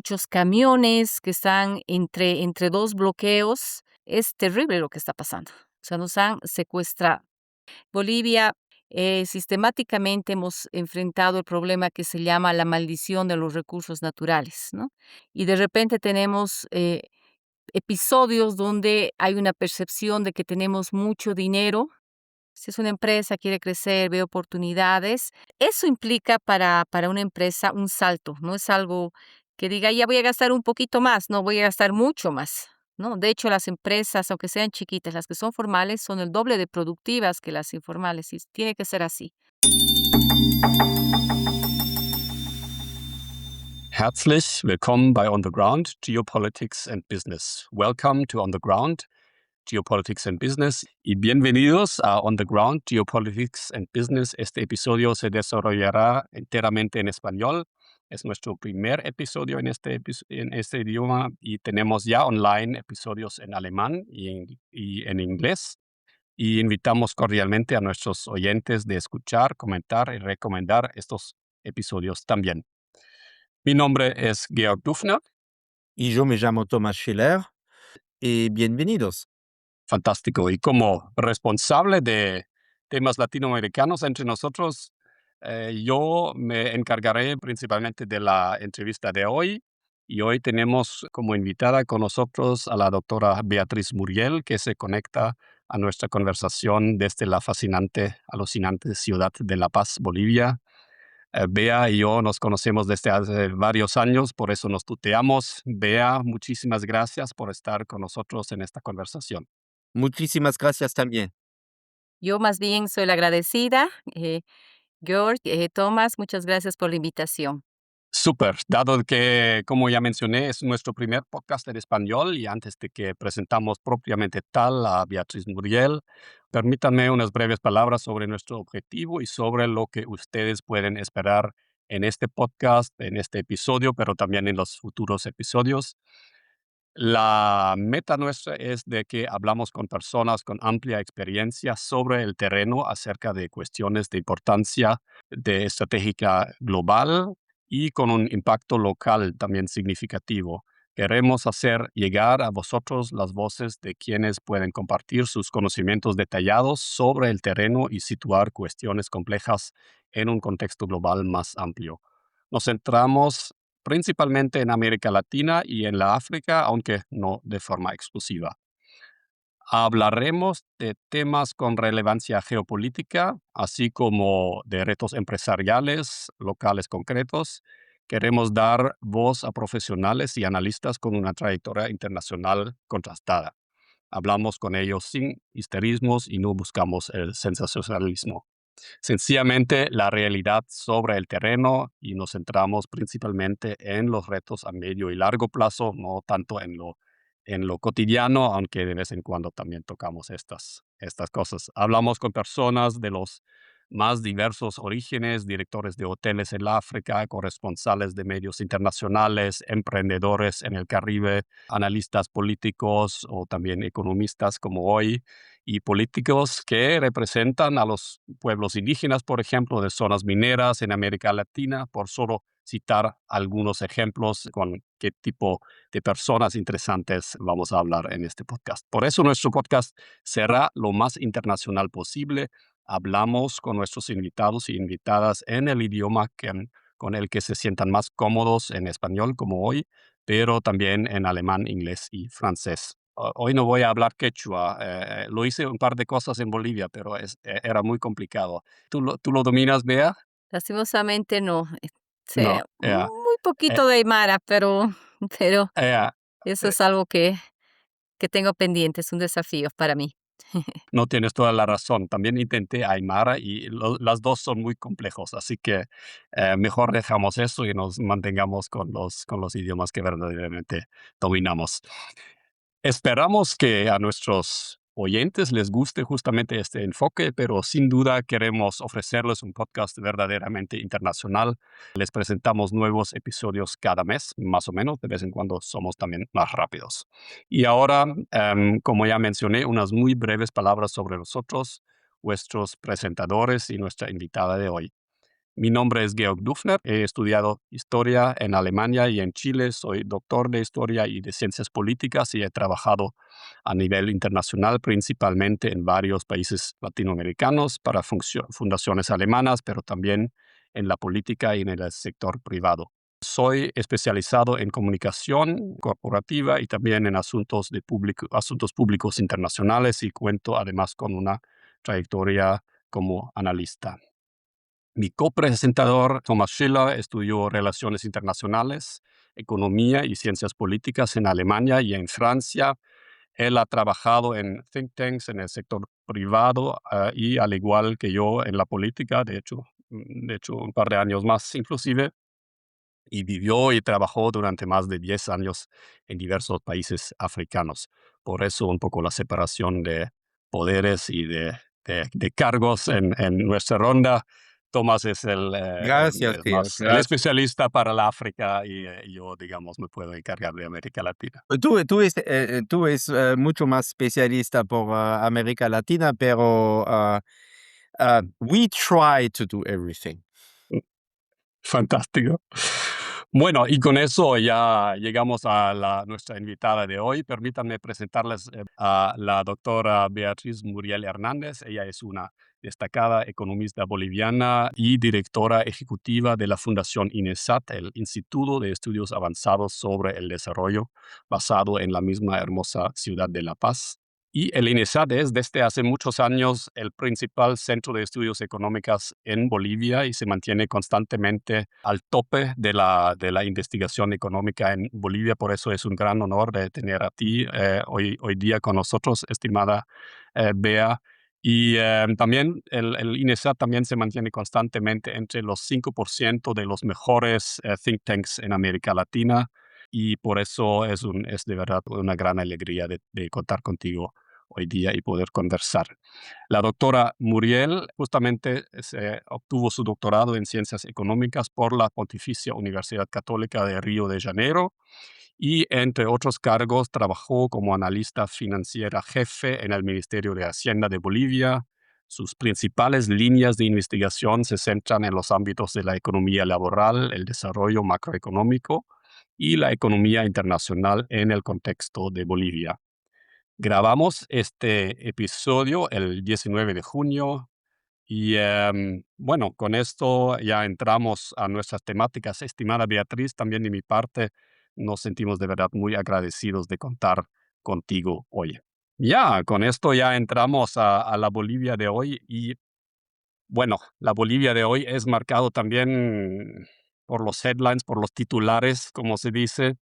muchos camiones que están entre dos bloqueos. Es terrible lo que está pasando. O sea, nos han secuestrado. Bolivia, sistemáticamente hemos enfrentado el problema que se llama la maldición de los recursos naturales, ¿no? Y de repente tenemos episodios donde hay una percepción de que tenemos mucho dinero. Si es una empresa, quiere crecer, ve oportunidades, eso implica para una empresa un salto, no es algo que diga, ya voy a gastar un poquito más, no, voy a gastar mucho más, ¿no? De hecho, las empresas, aunque sean chiquitas, las que son formales, son el doble de productivas que las informales y tiene que ser así. Herzlich willkommen bei On the Ground, Geopolitics and Business. Welcome to On the Ground, Geopolitics and Business, y bienvenidos a On the Ground, Geopolitics and Business. Este episodio se desarrollará enteramente en español. Es nuestro primer episodio en este idioma y tenemos ya online episodios en alemán y en inglés. Y invitamos cordialmente a nuestros oyentes de escuchar, comentar y recomendar estos episodios también. Mi nombre es Georg Dufner. Y yo me llamo Thomas Schiller. Y bienvenidos. Fantástico. Y como responsable de temas latinoamericanos entre nosotros, yo me encargaré principalmente de la entrevista de hoy. Y hoy tenemos como invitada con nosotros a la doctora Beatriz Muriel, que se conecta a nuestra conversación desde la fascinante, alucinante ciudad de La Paz, Bolivia. Bea y yo nos conocemos desde hace varios años, por eso nos tuteamos. Bea, muchísimas gracias por estar con nosotros en esta conversación. Muchísimas gracias también. Yo más bien soy la agradecida. George, Thomas, muchas gracias por la invitación. Súper, dado que, como ya mencioné, es nuestro primer podcast en español y antes de que presentamos propiamente tal a Beatriz Muriel, permítanme unas breves palabras sobre nuestro objetivo y sobre lo que ustedes pueden esperar en este podcast, en este episodio, pero también en los futuros episodios. La meta nuestra es de que hablamos con personas con amplia experiencia sobre el terreno acerca de cuestiones de importancia de estratégica global y con un impacto local también significativo. Queremos hacer llegar a vosotros las voces de quienes pueden compartir sus conocimientos detallados sobre el terreno y situar cuestiones complejas en un contexto global más amplio. Nos centramos principalmente en América Latina y en la África, aunque no de forma exclusiva. Hablaremos de temas con relevancia geopolítica, así como de retos empresariales locales concretos. Queremos dar voz a profesionales y analistas con una trayectoria internacional contrastada. Hablamos con ellos sin histerismos y no buscamos el sensacionalismo. Sencillamente la realidad sobre el terreno y nos centramos principalmente en los retos a medio y largo plazo, no tanto en lo cotidiano, aunque de vez en cuando también tocamos estas cosas. Hablamos con personas de los más diversos orígenes, directores de hoteles en el África, corresponsales de medios internacionales, emprendedores en el Caribe, analistas políticos o también economistas como hoy, y políticos que representan a los pueblos indígenas, por ejemplo, de zonas mineras en América Latina, por solo citar algunos ejemplos con qué tipo de personas interesantes vamos a hablar en este podcast. Por eso nuestro podcast será lo más internacional posible. Hablamos con nuestros invitados y invitadas en el idioma con el que se sientan más cómodos, en español como hoy, pero también en alemán, inglés y francés. Hoy no voy a hablar quechua. Lo hice un par de cosas en Bolivia, pero era muy complicado. ¿Tú lo dominas, Bea? Lastimosamente no. No. Sé muy poquito de Aymara, pero eso eh, es algo que tengo pendiente, es un desafío para mí. No tienes toda la razón. También intenté Aymara y las dos son muy complejos, así que mejor dejamos eso y nos mantengamos con los idiomas que verdaderamente dominamos. Esperamos que a nuestros oyentes les guste justamente este enfoque, pero sin duda queremos ofrecerles un podcast verdaderamente internacional. Les presentamos nuevos episodios cada mes, más o menos. De vez en cuando somos también más rápidos. Y ahora, como ya mencioné, unas muy breves palabras sobre nosotros, vuestros presentadores y nuestra invitada de hoy. Mi nombre es Georg Dufner, he estudiado historia en Alemania y en Chile, soy doctor de historia y de ciencias políticas y he trabajado a nivel internacional, principalmente en varios países latinoamericanos para fundaciones alemanas, pero también en la política y en el sector privado. Soy especializado en comunicación corporativa y también en asuntos públicos internacionales y cuento además con una trayectoria como analista. Mi copresentador, Thomas Schiller, estudió Relaciones Internacionales, Economía y Ciencias Políticas en Alemania y en Francia. Él ha trabajado en think tanks en el sector privado y al igual que yo en la política, de hecho un par de años más inclusive, y vivió y trabajó durante más de 10 años en diversos países africanos. Por eso un poco la separación de poderes y de cargos en nuestra ronda. Tomás es Gracias, Georg, el gracias. especialista para la África y yo, digamos, me puedo encargar de América Latina. Tú es mucho más especialista por América Latina, pero we try to do everything. Fantástico. Bueno, y con eso ya llegamos a nuestra invitada de hoy. Permítanme presentarles a la doctora Beatriz Muriel Hernández. Ella es una destacada economista boliviana y directora ejecutiva de la Fundación INESAT, el Instituto de Estudios Avanzados sobre el Desarrollo, basado en la misma hermosa ciudad de La Paz. Y el INESAT es desde hace muchos años el principal centro de estudios económicos en Bolivia y se mantiene constantemente al tope de la investigación económica en Bolivia. Por eso es un gran honor de tener a ti hoy día con nosotros, estimada Bea. Y también el INESAT también se mantiene constantemente entre los 5% de los mejores think tanks en América Latina. Y por eso es de verdad una gran alegría de contar contigo hoy día y poder conversar. La doctora Muriel justamente obtuvo su doctorado en Ciencias Económicas por la Pontificia Universidad Católica de Río de Janeiro y, entre otros cargos, trabajó como analista financiera jefe en el Ministerio de Hacienda de Bolivia. Sus principales líneas de investigación se centran en los ámbitos de la economía laboral, el desarrollo macroeconómico y la economía internacional en el contexto de Bolivia. Grabamos este episodio el 19 de junio y bueno, con esto ya entramos a nuestras temáticas. Estimada Beatriz, también de mi parte nos sentimos de verdad muy agradecidos de contar contigo hoy. Ya, con esto ya entramos a la Bolivia de hoy y bueno, la Bolivia de hoy es marcado también por los headlines, por los titulares, como se dice,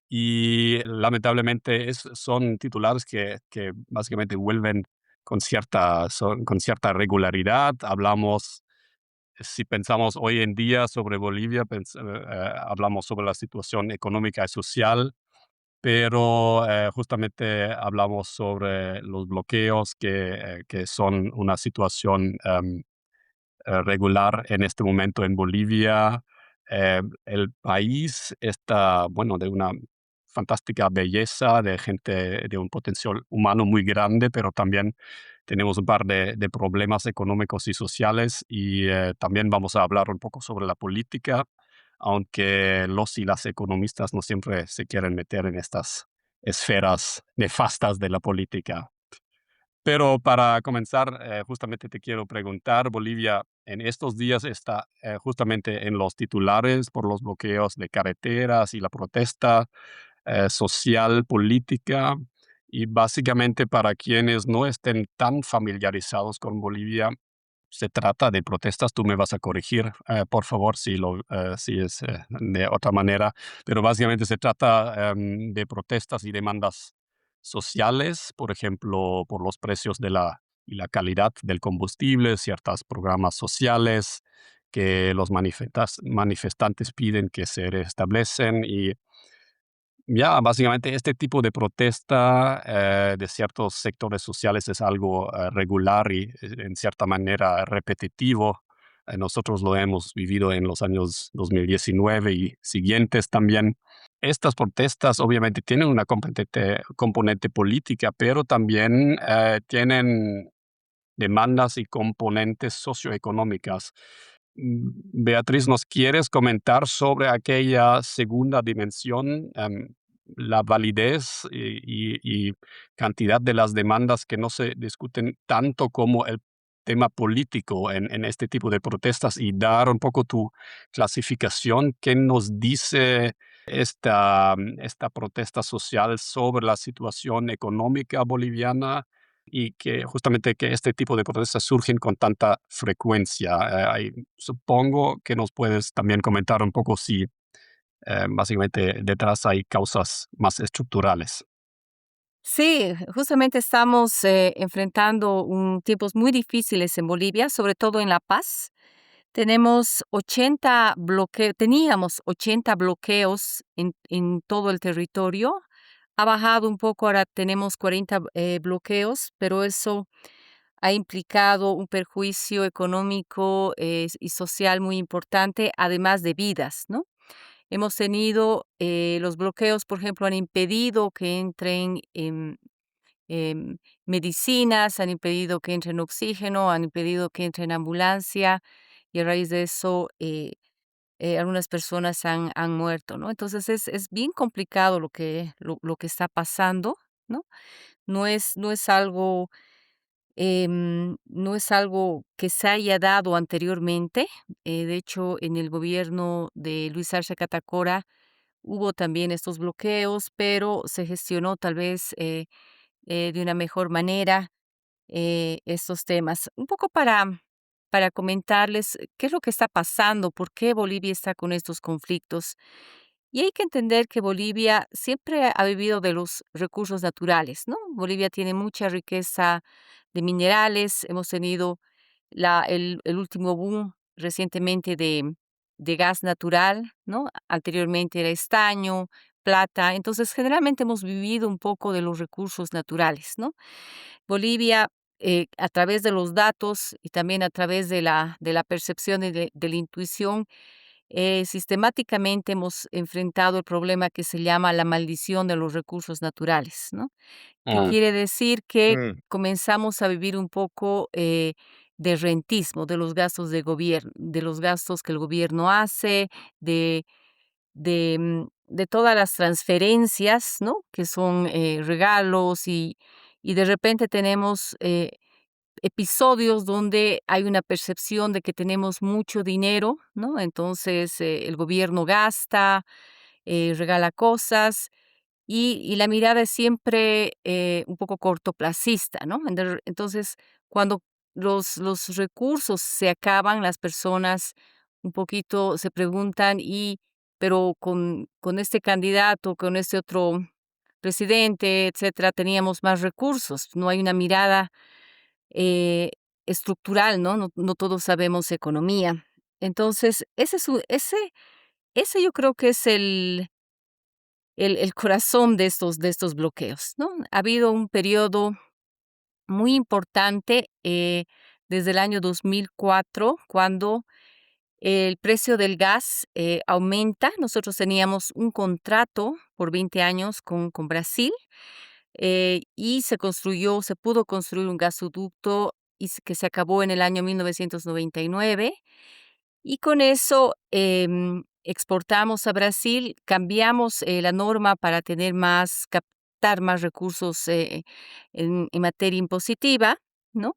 y lamentablemente son titulares que básicamente vuelven con cierta regularidad. Si pensamos hoy en día sobre Bolivia, hablamos sobre la situación económica y social, pero justamente hablamos sobre los bloqueos que son una situación regular en este momento en Bolivia. El país está, bueno, de una fantástica belleza, de gente de un potencial humano muy grande, pero también tenemos un par de problemas económicos y sociales y también vamos a hablar un poco sobre la política, aunque los y las economistas no siempre se quieren meter en estas esferas nefastas de la política. Pero para comenzar, justamente te quiero preguntar, Bolivia en estos días está justamente en los titulares por los bloqueos de carreteras y la protesta social, política, y básicamente para quienes no estén tan familiarizados con Bolivia, se trata de protestas. Tú me vas a corregir, por favor, si es de otra manera, pero básicamente se trata de protestas y demandas sociales, por ejemplo, por los precios y la calidad del combustible, ciertos programas sociales que los manifestantes piden que se restablecen y ya, básicamente este tipo de protesta de ciertos sectores sociales es algo regular y en cierta manera repetitivo. Nosotros lo hemos vivido en los años 2019 y siguientes también. Estas protestas obviamente tienen una componente política, pero también tienen demandas y componentes socioeconómicas. Beatriz, ¿nos quieres comentar sobre aquella segunda dimensión, la validez y cantidad de las demandas que no se discuten tanto como el tema político en este tipo de protestas y dar un poco tu clasificación? ¿Qué nos dice esta protesta social sobre la situación económica boliviana? Y que justamente que este tipo de protestas surgen con tanta frecuencia. Supongo que nos puedes también comentar un poco si básicamente detrás hay causas más estructurales. Sí, justamente estamos enfrentando tiempos muy difíciles en Bolivia, sobre todo en La Paz. Teníamos 80 bloqueos en todo el territorio. Ha bajado un poco, ahora tenemos 40 bloqueos, pero eso ha implicado un perjuicio económico y social muy importante, además de vidas, ¿no? Hemos tenido los bloqueos, por ejemplo, han impedido que entren em, medicinas, han impedido que entren oxígeno, han impedido que entren ambulancia y a raíz de eso algunas personas han muerto, ¿no? Entonces es bien complicado lo que está pasando, ¿no? No es algo que se haya dado anteriormente. De hecho, en el gobierno de Luis Arce Catacora hubo también estos bloqueos, pero se gestionó tal vez de una mejor manera estos temas. Un poco para comentarles qué es lo que está pasando, por qué Bolivia está con estos conflictos. Y hay que entender que Bolivia siempre ha vivido de los recursos naturales, ¿no? Bolivia tiene mucha riqueza de minerales, hemos tenido el último boom recientemente de gas natural, ¿no? Anteriormente era estaño, plata, entonces generalmente hemos vivido un poco de los recursos naturales, ¿no? Bolivia, a través de los datos y también a través de la percepción y de la intuición, sistemáticamente hemos enfrentado el problema que se llama la maldición de los recursos naturales, ¿no? Que Mm, quiere decir que Mm. comenzamos a vivir un poco de rentismo, de los gastos de gobierno, de los gastos que el gobierno hace, de, de todas las transferencias, ¿no? Que son regalos y de repente tenemos episodios donde hay una percepción de que tenemos mucho dinero, ¿no? Entonces el gobierno gasta, regala cosas y la mirada es siempre un poco cortoplacista, ¿no? Entonces, cuando los recursos se acaban, las personas un poquito se preguntan, pero con este candidato, con este otro presidente, etcétera, teníamos más recursos. No hay una mirada eh, estructural, ¿no? No todos sabemos economía. Entonces, ese yo creo que es el corazón de estos bloqueos, ¿no? Ha habido un periodo muy importante desde el año 2004, cuando el precio del gas aumenta. Nosotros teníamos un contrato por 20 años con Brasil y se pudo construir un gasoducto que se acabó en el año 1999 y con eso exportamos a Brasil, cambiamos la norma para captar más recursos en materia impositiva, ¿no?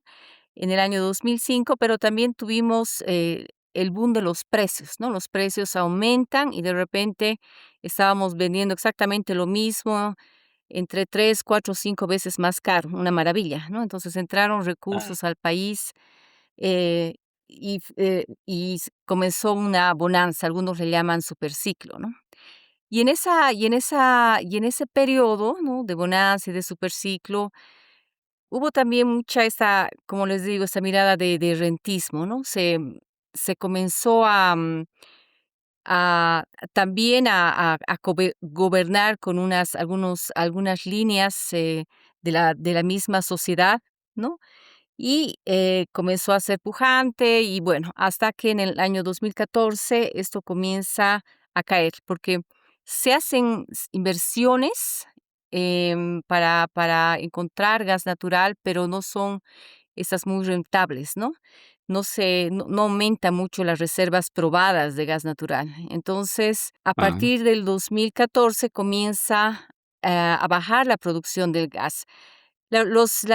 En el año 2005, pero también tuvimos el boom de los precios, ¿no? Los precios aumentan y de repente estábamos vendiendo exactamente lo mismo entre 3, 4, 5 veces más caro, una maravilla, ¿no? Entonces entraron ah, recursos al país eh, comenzó una bonanza, algunos le llaman superciclo, ¿no? Y en ese periodo, ¿no? De bonanza y de superciclo, hubo también mucha como les digo, esta mirada de rentismo, ¿no? Se comenzó a también a gobernar con algunas líneas de la misma sociedad, ¿no? Y comenzó a ser pujante y bueno, hasta que en el año 2014 esto comienza a caer, porque se hacen inversiones para encontrar gas natural, pero no son estas muy rentables, ¿no? No aumenta mucho las reservas probadas de gas natural. Entonces, a Ah, partir del 2014 comienza a bajar la producción del gas. La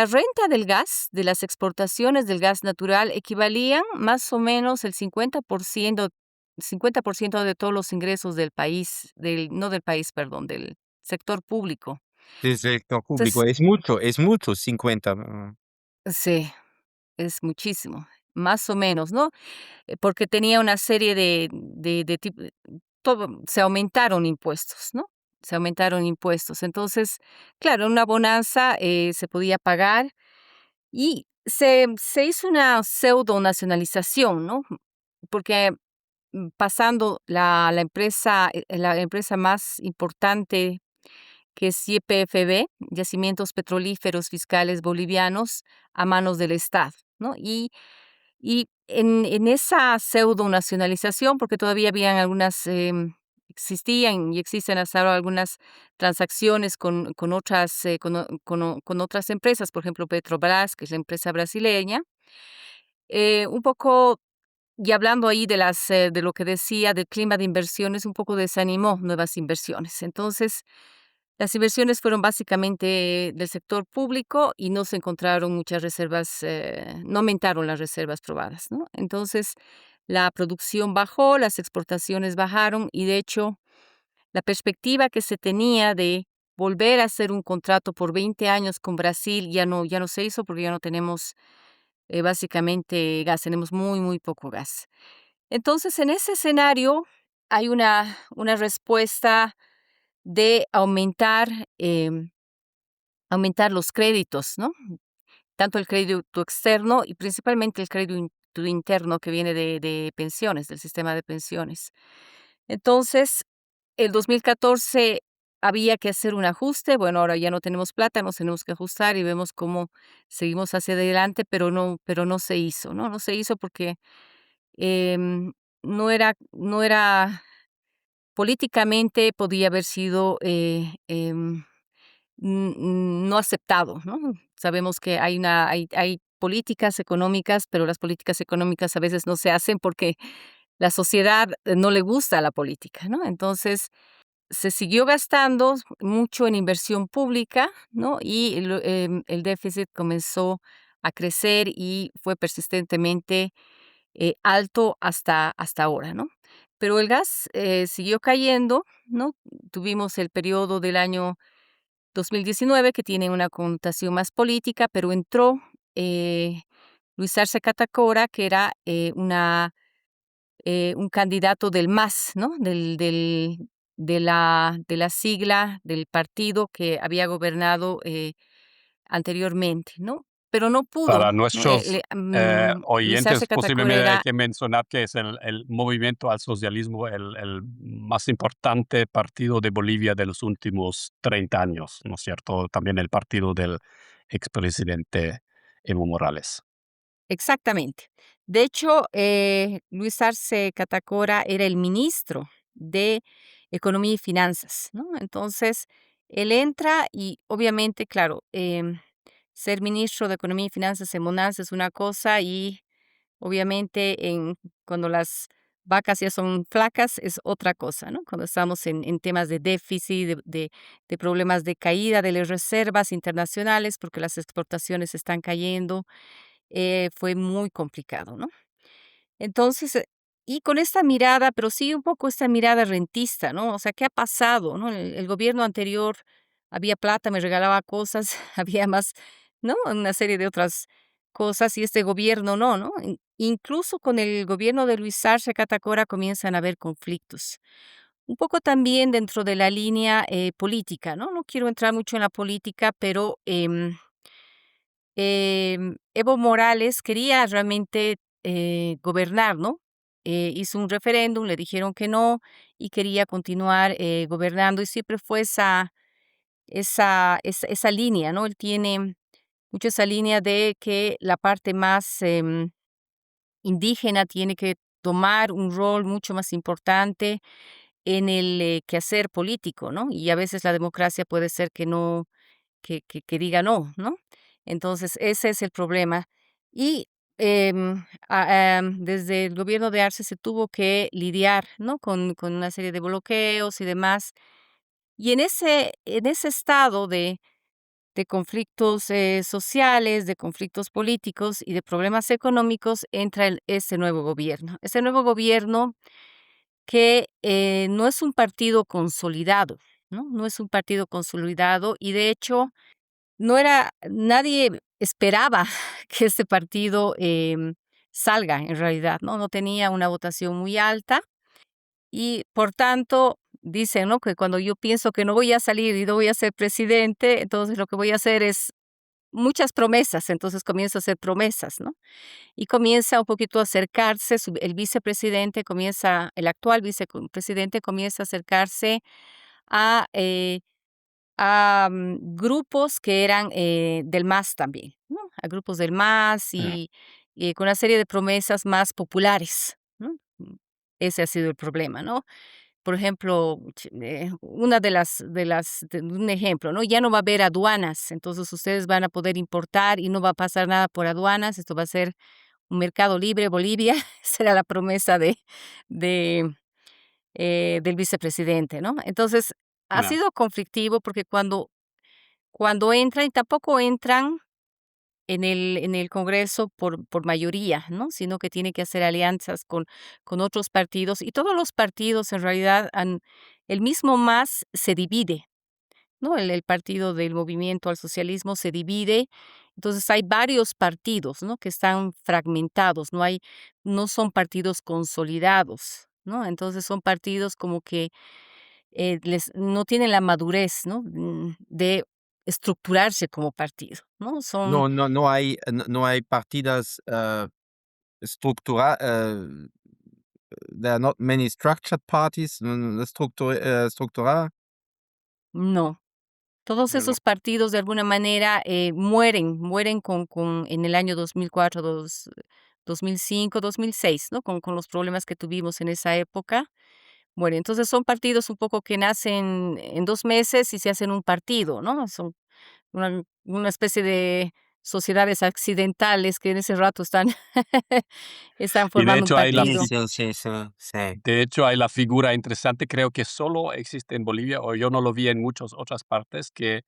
renta del gas, de las exportaciones del gas natural, equivalían más o menos el 50% de todos los ingresos del país, no del país, perdón, del sector público. Del sector público. Entonces, Es mucho, 50. sí, es muchísimo, más o menos, ¿no? Porque tenía una serie todo, se aumentaron impuestos, ¿no? Se aumentaron impuestos. Entonces, claro, una bonanza se podía pagar y se hizo una pseudo nacionalización, ¿no? Porque pasando la empresa más importante, que es YPFB, Yacimientos Petrolíferos Fiscales Bolivianos, a manos del Estado, ¿no? Y en esa pseudo nacionalización, porque todavía habían algunas, existían y existen hasta ahora algunas transacciones con otras, con otras empresas, por ejemplo, Petrobras, que es la empresa brasileña, un poco, y hablando ahí de lo que decía del clima de inversiones, un poco desanimó nuevas inversiones. Entonces, las inversiones fueron básicamente del sector público y no se encontraron muchas reservas, no aumentaron las reservas probadas, ¿no? Entonces, la producción bajó, las exportaciones bajaron y, de hecho, la perspectiva que se tenía de volver a hacer un contrato por 20 años con Brasil ya no se hizo porque ya no tenemos básicamente gas, tenemos muy, muy poco gas. Entonces, en ese escenario hay una respuesta de aumentar los créditos, ¿no? Tanto el crédito externo y principalmente el crédito interno que viene de pensiones, del sistema de pensiones. Entonces, el 2014 había que hacer un ajuste. Bueno, ahora ya no tenemos plata, nos tenemos que ajustar y vemos cómo seguimos hacia adelante, pero no se hizo, ¿no? No se hizo porque em, no era políticamente podía haber sido no aceptado, ¿no? Sabemos que hay políticas económicas, pero las políticas económicas a veces no se hacen porque la sociedad no le gusta la política, ¿no? Entonces, se siguió gastando mucho en inversión pública, ¿no? Y el déficit comenzó a crecer y fue persistentemente alto hasta ahora, ¿no? Pero el gas siguió cayendo, ¿no? Tuvimos el periodo del año 2019 que tiene una connotación más política, pero entró eh, Luis Arce Catacora, que era un candidato del MAS, ¿no? De la sigla del partido que había gobernado anteriormente, ¿no? Pero no pudo, para ¿no? nuestros Luis Arce oyentes, Catacora posiblemente hay era que mencionar que es el movimiento al socialismo, el más importante partido de Bolivia de los últimos 30 años, ¿no es cierto? También el partido del expresidente Evo Morales. exactamente. De hecho, Luis Arce Catacora era el ministro de Economía y Finanzas, ¿no? Entonces, él entra y obviamente, claro, ser ministro de Economía y Finanzas en bonanza es una cosa y obviamente cuando las vacas ya son flacas es otra cosa, ¿no? Cuando estamos en temas de déficit, de problemas de caída de las reservas internacionales porque las exportaciones están cayendo, fue muy complicado, ¿no? Entonces, y con esta mirada, pero sí un poco esta mirada rentista, ¿no? O sea, ¿qué ha pasado, no? El gobierno anterior había plata, me regalaba cosas, había más, ¿no? Una serie de otras cosas y este gobierno no, ¿no? Incluso con el gobierno de Luis Arce Catacora comienzan a haber conflictos. Un poco también dentro de la línea política, ¿no? No quiero entrar mucho en la política, pero Evo Morales quería realmente gobernar, ¿no? Hizo un referéndum, le dijeron que no y quería continuar gobernando y siempre fue esa línea, ¿no? Él tiene mucho esa línea de que la parte más indígena tiene que tomar un rol mucho más importante en el quehacer político, ¿no? Y a veces la democracia puede ser que no, que diga no, ¿no? Entonces, ese es el problema. Y desde el gobierno de Arce se tuvo que lidiar, ¿no? con una serie de bloqueos y demás. Y en ese estado de conflictos sociales, de conflictos políticos y de problemas económicos entra este nuevo gobierno. Este nuevo gobierno que no es un partido consolidado, ¿no? No es un partido consolidado y de hecho nadie esperaba que este partido salga en realidad, ¿no? No tenía una votación muy alta y por tanto dicen, ¿no? Que cuando yo pienso que no voy a salir y no voy a ser presidente, entonces lo que voy a hacer es muchas promesas, entonces comienza a hacer promesas, ¿no? Y comienza un poquito a acercarse, el vicepresidente comienza, el actual vicepresidente comienza a acercarse a, grupos que eran del MAS también, ¿no? A grupos del MAS Mm. y con una serie de promesas más populares, ¿no? Ese ha sido el problema, ¿no? Por ejemplo, una un ejemplo, ¿no? Ya no va a haber aduanas, entonces ustedes van a poder importar y no va a pasar nada por aduanas, esto va a ser un mercado libre, Bolivia, esa era la promesa de, del vicepresidente, ¿no? Entonces, ha Ah, sido conflictivo porque cuando entran, y tampoco entran en el Congreso por mayoría, ¿no? Sino que tiene que hacer alianzas con otros partidos y todos los partidos en realidad el mismo MAS se divide, ¿no? El partido del Movimiento al Socialismo se divide, entonces hay varios partidos, ¿no? Que están fragmentados, no son partidos consolidados, ¿no? Entonces son partidos como que no tienen la madurez, ¿no? De estructurarse como partido, ¿no? Son No hay partidas estructura there are not many structured parties, estructurada. No, todos no. esos partidos de alguna manera mueren en el año 2004, 2005, 2006, ¿no? Con los problemas que tuvimos en esa época, mueren. Entonces son partidos un poco que nacen en 2 meses y se hacen un partido, ¿no? Son una especie de sociedades accidentales que en ese rato están Y formando un Sí, partido. sí, sí, sí, sí. de hecho hay la figura interesante, creo que solo existe en Bolivia, o yo no lo vi en muchas otras partes, que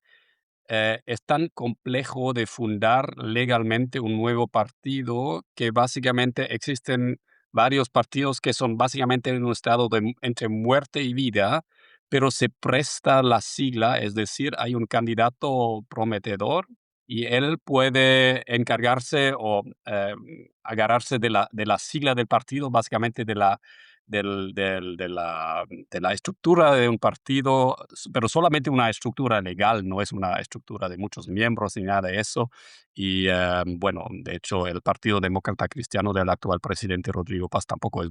es tan complejo de fundar legalmente un nuevo partido que básicamente existen varios partidos que son básicamente en un estado de entre muerte y vida, pero se presta la sigla, es decir, hay un candidato prometedor y él puede encargarse o agarrarse de la sigla del partido, básicamente de la estructura de un partido, pero solamente una estructura legal, no es una estructura de muchos miembros ni nada de eso. Y bueno, de hecho, el Partido Demócrata Cristiano del actual presidente Rodrigo Paz tampoco es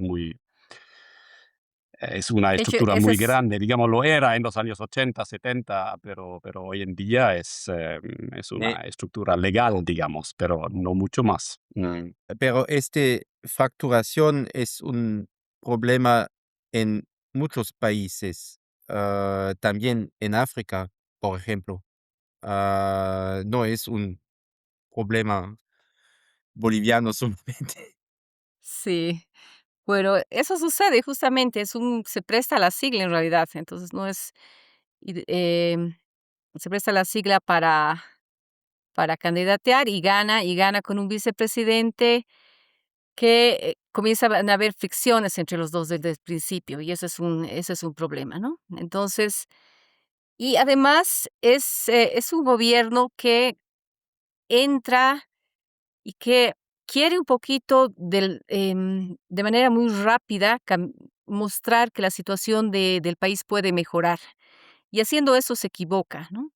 es una De hecho, estructura ese muy es grande, digamos, lo era en los años 80, 70, pero hoy en día es Eh, una estructura legal, digamos, pero no mucho más. Mm. pero facturación es un problema en muchos países, también en África, por ejemplo. No es un problema boliviano solamente. sí. Bueno, eso sucede justamente, se presta la sigla en realidad, entonces no es, y se presta la sigla para candidatear y gana con un vicepresidente que comienzan a haber fricciones entre los dos desde el principio y ese es un problema, ¿no? Entonces, y además es un gobierno que entra y que quiere un poquito de manera muy rápida mostrar que la situación del país puede mejorar. Y haciendo eso se equivoca, ¿no?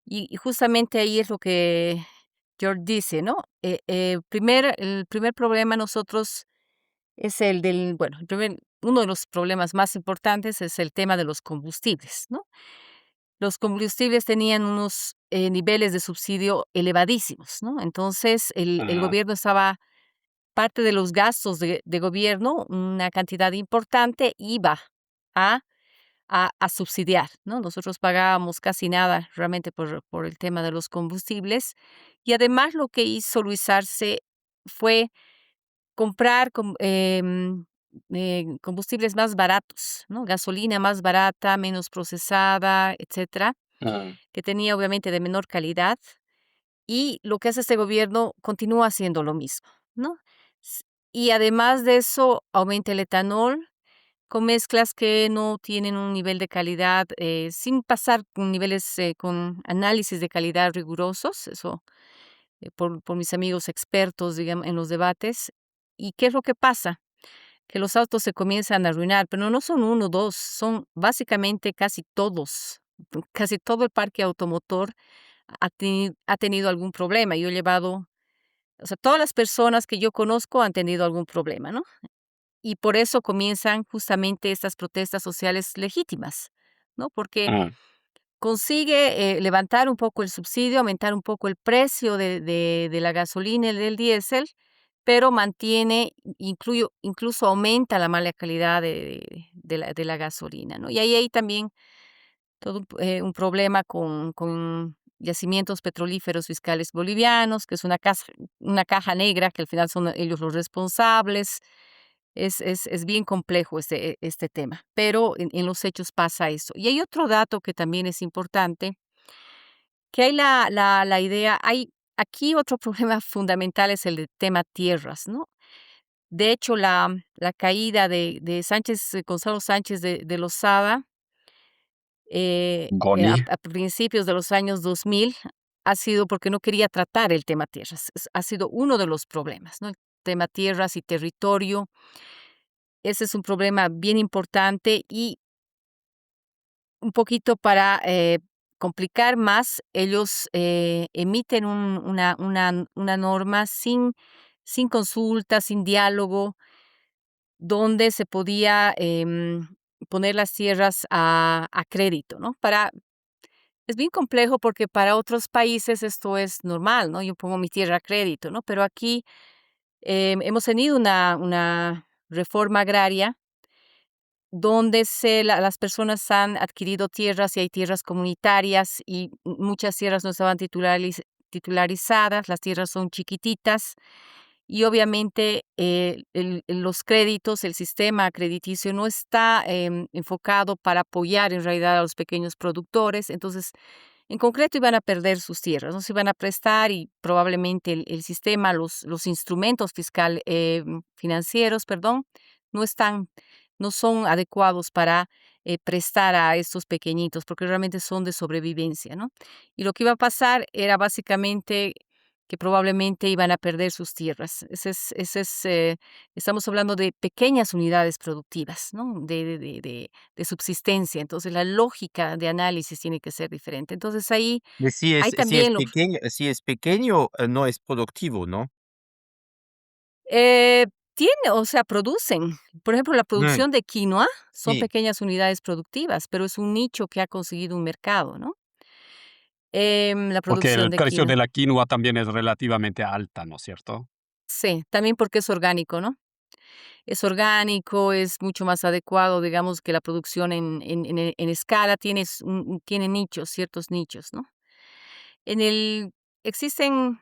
Y justamente ahí es lo que George dice, ¿no? El primer problema nosotros es uno de los problemas más importantes es el tema de los combustibles, ¿no? Los combustibles tenían unos niveles de subsidio elevadísimos, ¿no? Entonces el Ah, gobierno estaba parte de los gastos de gobierno, una cantidad importante iba a a subsidiar, ¿no? Nosotros pagábamos casi nada realmente por el tema de los combustibles y además lo que hizo Luis Arce fue comprar combustibles más baratos, ¿no? Gasolina más barata, menos procesada, etcétera, Ah, que tenía obviamente de menor calidad. Y lo que hace este gobierno continúa haciendo lo mismo, ¿no? S- Y además de eso, aumenta el etanol con mezclas que no tienen un nivel de calidad, sin pasar con niveles, con análisis de calidad rigurosos, eso por mis amigos expertos, digamos, en los debates. ¿Y qué es lo que pasa? Que los autos se comienzan a arruinar, pero no son uno o dos, son básicamente casi todos. Casi todo el parque automotor ha tenido algún problema. Yo he llevado, o sea, todas las personas que yo conozco han tenido algún problema, ¿no? Y por eso comienzan justamente estas protestas sociales legítimas, ¿no? Porque ah, consigue levantar un poco el subsidio, aumentar un poco el precio de la gasolina y del diésel, pero mantiene, incluso aumenta la mala calidad de la gasolina, ¿no? Y ahí hay también todo un problema con yacimientos petrolíferos fiscales bolivianos, que es una caja negra, que al final son ellos los responsables. Es bien complejo este tema, pero en los hechos pasa eso. Y hay otro dato que también es importante, que hay la idea, hay aquí otro problema fundamental es el de tema tierras, ¿no? De hecho, la caída de Sánchez, Gonzalo Sánchez de Lozada, Goni. a principios de los años 2000 ha sido porque no quería tratar el tema tierras. Ha sido uno de los problemas, ¿no? El tema tierras y territorio. Ese es un problema bien importante y un poquito para complicar más, ellos emiten una norma sin consulta, sin diálogo, donde se podía poner las tierras a crédito, ¿no? Es bien complejo porque para otros países esto es normal, ¿no? Yo pongo mi tierra a crédito, ¿no? Pero aquí hemos tenido una reforma agraria donde las personas han adquirido tierras y hay tierras comunitarias y muchas tierras no estaban titularizadas, las tierras son chiquititas y obviamente los créditos, el sistema crediticio no está enfocado para apoyar en realidad a los pequeños productores, entonces en concreto iban a perder sus tierras, no se iban a prestar y probablemente el sistema, los instrumentos financieros, perdón, no están, no son adecuados para prestar a estos pequeñitos, porque realmente son de sobrevivencia, ¿no? Y lo que iba a pasar era básicamente que probablemente iban a perder sus tierras. Estamos hablando de pequeñas unidades productivas, ¿no? De subsistencia. Entonces, la lógica de análisis tiene que ser diferente. Entonces, ahí hay también Si es pequeño, no es productivo, ¿no? eh, o sea, producen. Por ejemplo, la Mm, producción de quinoa son sí, pequeñas unidades productivas, pero es un nicho que ha conseguido un mercado, ¿no? La Porque producción el de precio de quinoa. la quinoa también es relativamente alta, ¿no es cierto? Sí, también porque es orgánico, ¿no? Es orgánico, es mucho más adecuado, digamos, que la producción en escala, tiene nichos, ciertos nichos, ¿no? En el existen,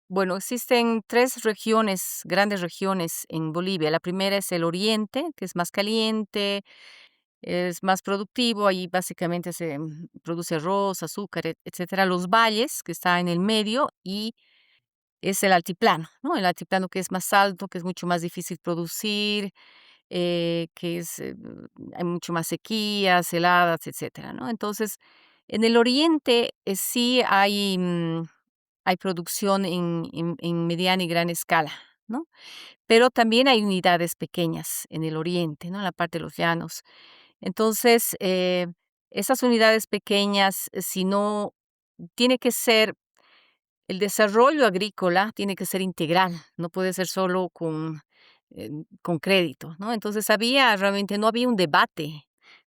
bueno, existen 3 regiones, grandes regiones en Bolivia. La primera es el oriente, que es más caliente, es más productivo, ahí básicamente se produce arroz, azúcar, etcétera. Los valles, que está en el medio, y es el altiplano, ¿no? El altiplano que es más alto, que es mucho más difícil producir, hay mucho más sequías, heladas, etcétera, ¿no? Entonces, en el oriente sí hay producción en mediana y gran escala, ¿no? Pero también hay unidades pequeñas en el oriente, ¿no? En la parte de los llanos. Entonces, esas unidades pequeñas, si no, tiene que ser el desarrollo agrícola tiene que ser integral, no puede ser solo con crédito, ¿no? Entonces realmente no había un debate.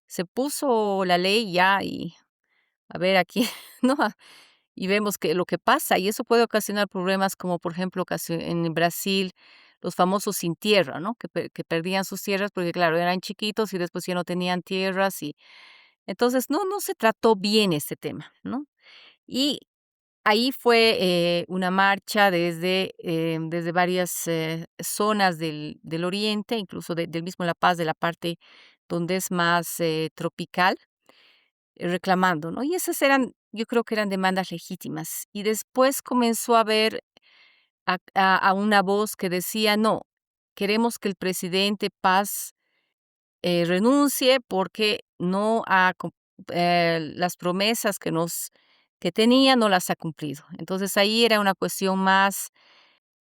Se puso la ley ya y a ver aquí, ¿no? Y vemos que lo que pasa, y eso puede ocasionar problemas como, por ejemplo, en Brasil, los famosos sin tierra, ¿no? Que perdían sus tierras porque, claro, eran chiquitos y después ya no tenían tierras y entonces no se trató bien este tema, ¿no? Y ahí fue una marcha desde varias zonas del oriente, incluso del mismo La Paz, de la parte donde es más tropical, reclamando, ¿no? Y esas eran, yo creo que eran demandas legítimas. Y después comenzó a haber a una voz que decía, no, queremos que el presidente Paz renuncie porque no las promesas que tenía no las ha cumplido. Entonces ahí era una cuestión más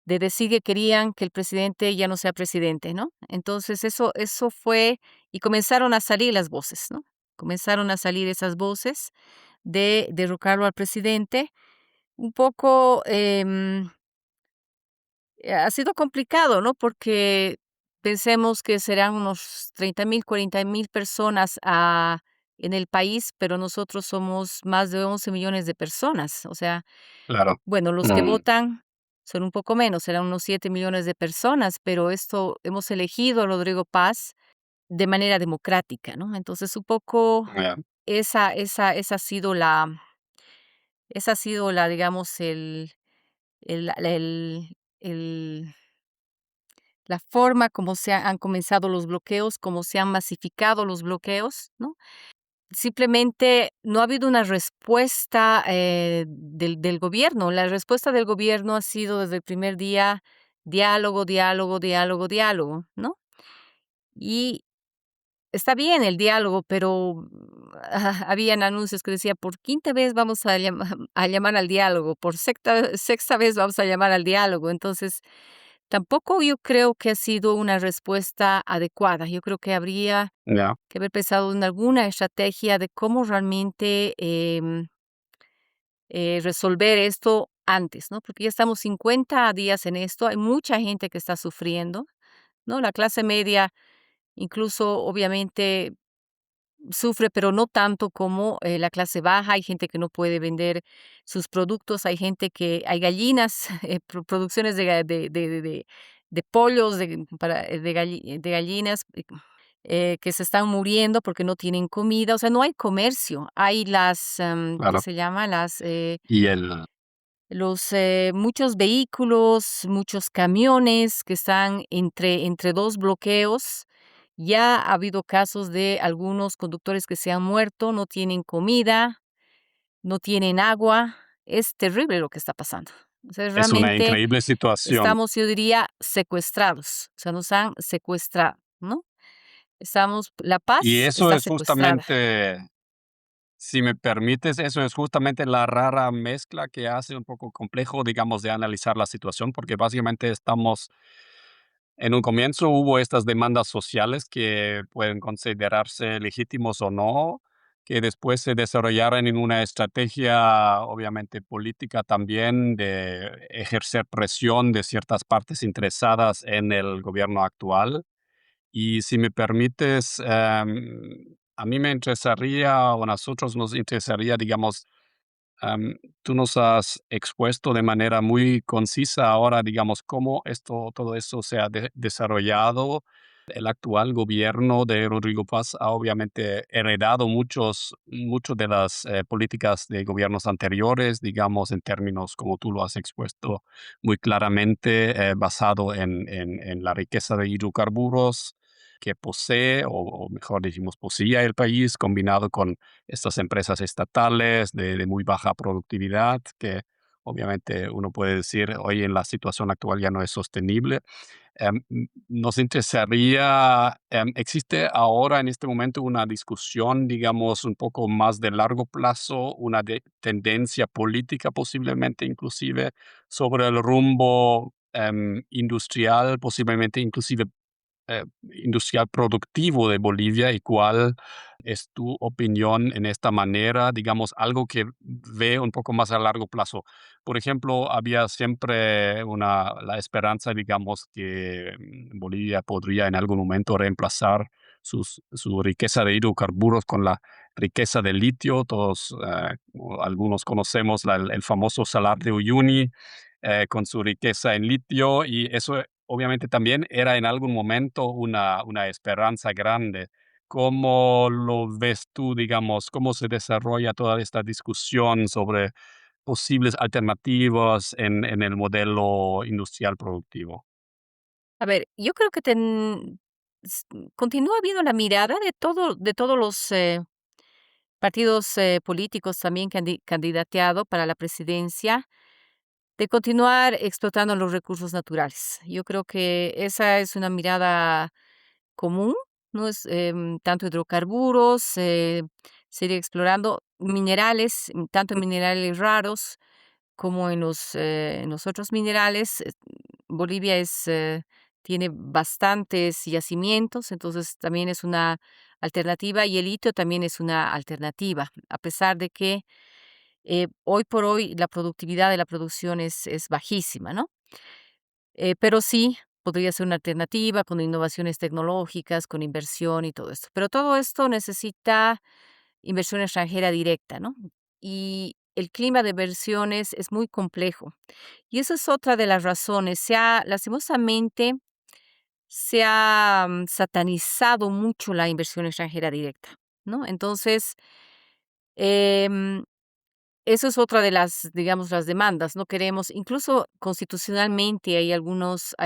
de decir que querían que el presidente ya no sea presidente, ¿no? Entonces eso fue, y comenzaron a salir las voces, ¿no? Comenzaron a salir esas voces de derrocarlo al presidente. Un poco ha sido complicado, ¿no? Porque pensemos que serán unos 30,000, 40,000 personas en el país, pero nosotros somos más de 11 millones de personas. O sea, Claro. bueno, los que votan son un poco menos, serán unos 7 millones de personas, pero esto hemos elegido a Rodrigo Paz de manera democrática, ¿no? Entonces, un poco Ya, esa ha sido la, digamos, el la forma como han comenzado los bloqueos, cómo se han masificado los bloqueos, ¿no? Simplemente no ha habido una respuesta del gobierno. La respuesta del gobierno ha sido desde el primer día diálogo, diálogo, diálogo, diálogo, ¿no? Y está bien el diálogo, pero habían anuncios que decía, por quinta vez vamos a llamar al diálogo, por sexta vez vamos a llamar al diálogo. Entonces, tampoco yo creo que ha sido una respuesta adecuada. Yo creo que habría ya, que haber pensado en alguna estrategia de cómo realmente resolver esto antes, ¿no? Porque ya estamos 50 días en esto, hay mucha gente que está sufriendo, ¿no? La clase media incluso obviamente sufre, pero no tanto como la clase baja. Hay gente que no puede vender sus productos, hay gallinas, producciones de pollos, de gallinas que se están muriendo porque no tienen comida. O sea, no hay comercio. Hay ¿qué claro. se llama? Y el Muchos vehículos, muchos camiones que están entre dos bloqueos. Ya ha habido casos de algunos conductores que se han muerto, no tienen comida, no tienen agua. Es terrible lo que está pasando. O sea, es una realmente increíble situación. estamos, yo diría, secuestrados. O sea, nos han secuestrado, ¿no? La Y paz eso está es secuestrada. justamente, si me permites, eso es justamente la rara mezcla que hace un poco complejo, digamos, de analizar la situación, porque básicamente estamos en un comienzo hubo estas demandas sociales que pueden considerarse legítimos o no, que después se desarrollaron en una estrategia, obviamente política también, de ejercer presión de ciertas partes interesadas en el gobierno actual. Y si me permites, a mí me interesaría, o a nosotros nos interesaría, digamos, tú nos has expuesto de manera muy concisa ahora, digamos, cómo todo esto se ha desarrollado. El actual gobierno de Rodrigo Paz ha obviamente heredado muchos de las políticas de gobiernos anteriores, digamos, en términos como tú lo has expuesto muy claramente, basado en la riqueza de hidrocarburos que posee, o mejor decimos, poseía el país, combinado con estas empresas estatales de muy baja productividad, que obviamente uno puede decir hoy en la situación actual ya no es sostenible. Nos interesaría, ¿existe ahora en este momento una discusión, digamos, un poco más de largo plazo, una tendencia política posiblemente inclusive sobre el rumbo industrial, posiblemente inclusive industrial productivo de Bolivia y cuál es tu opinión en esta manera, digamos, algo que ve un poco más a largo plazo? Por ejemplo, había siempre la esperanza, digamos, que Bolivia podría en algún momento reemplazar su riqueza de hidrocarburos con la riqueza de litio. Todos, o algunos conocemos el famoso Salar de Uyuni, con su riqueza en litio, y eso obviamente también era en algún momento una esperanza grande. ¿Cómo lo ves tú, digamos? ¿Cómo se desarrolla toda esta discusión sobre posibles alternativas en el modelo industrial productivo? A ver, yo creo que continúa habiendo la mirada de todos los partidos políticos también que han candidateado para la presidencia, de continuar explotando los recursos naturales. Yo creo que esa es una mirada común, ¿no? Es tanto hidrocarburos, seguir explorando minerales, tanto minerales raros como en los otros minerales. Bolivia tiene bastantes yacimientos, entonces también es una alternativa y el litio también es una alternativa, a pesar de que hoy por hoy la productividad de la producción es bajísima, ¿no? Pero sí podría ser una alternativa con innovaciones tecnológicas, con inversión y todo esto. Pero todo esto necesita inversión extranjera directa, ¿no? Y el clima de inversiones es muy complejo. Y esa es otra de las razones. Lastimosamente, se ha satanizado mucho la inversión extranjera directa, ¿no? Entonces, em, eso es otra de las, digamos, las demandas. No queremos, incluso constitucionalmente hay algunos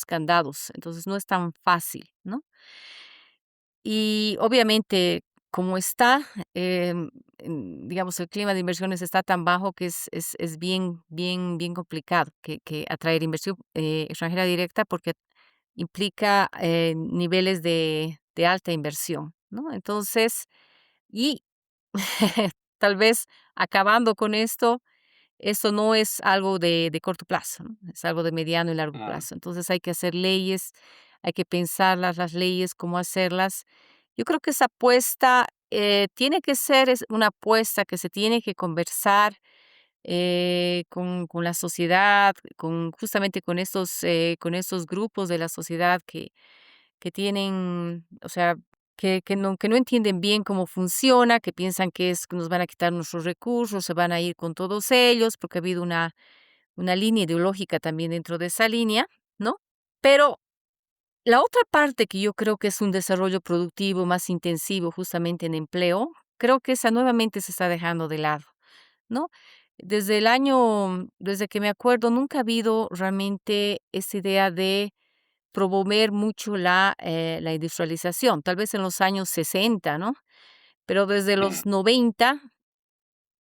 candados. Entonces, no es tan fácil, ¿no? Y obviamente, como está, digamos, el clima de inversiones está tan bajo que es bien complicado que atraer inversión extranjera directa porque implica niveles de alta inversión, ¿no? Entonces, y tal vez acabando con esto no es algo de corto plazo, ¿no? Es algo de mediano y largo Ah, plazo. Entonces hay que hacer leyes, hay que pensarlas, las leyes, cómo hacerlas. Yo creo que esa apuesta tiene que ser una apuesta que se tiene que conversar con la sociedad, justamente con estos grupos de la sociedad que tienen, o sea, que no entienden bien cómo funciona, que piensan que nos van a quitar nuestros recursos, se van a ir con todos ellos, porque ha habido una línea ideológica también dentro de esa línea, ¿no? Pero la otra parte que yo creo que es un desarrollo productivo más intensivo justamente en empleo, creo que esa nuevamente se está dejando de lado, ¿no? Desde que me acuerdo, nunca ha habido realmente esa idea de promover mucho la industrialización, tal vez en los años 60, ¿no? Pero desde mm. los 90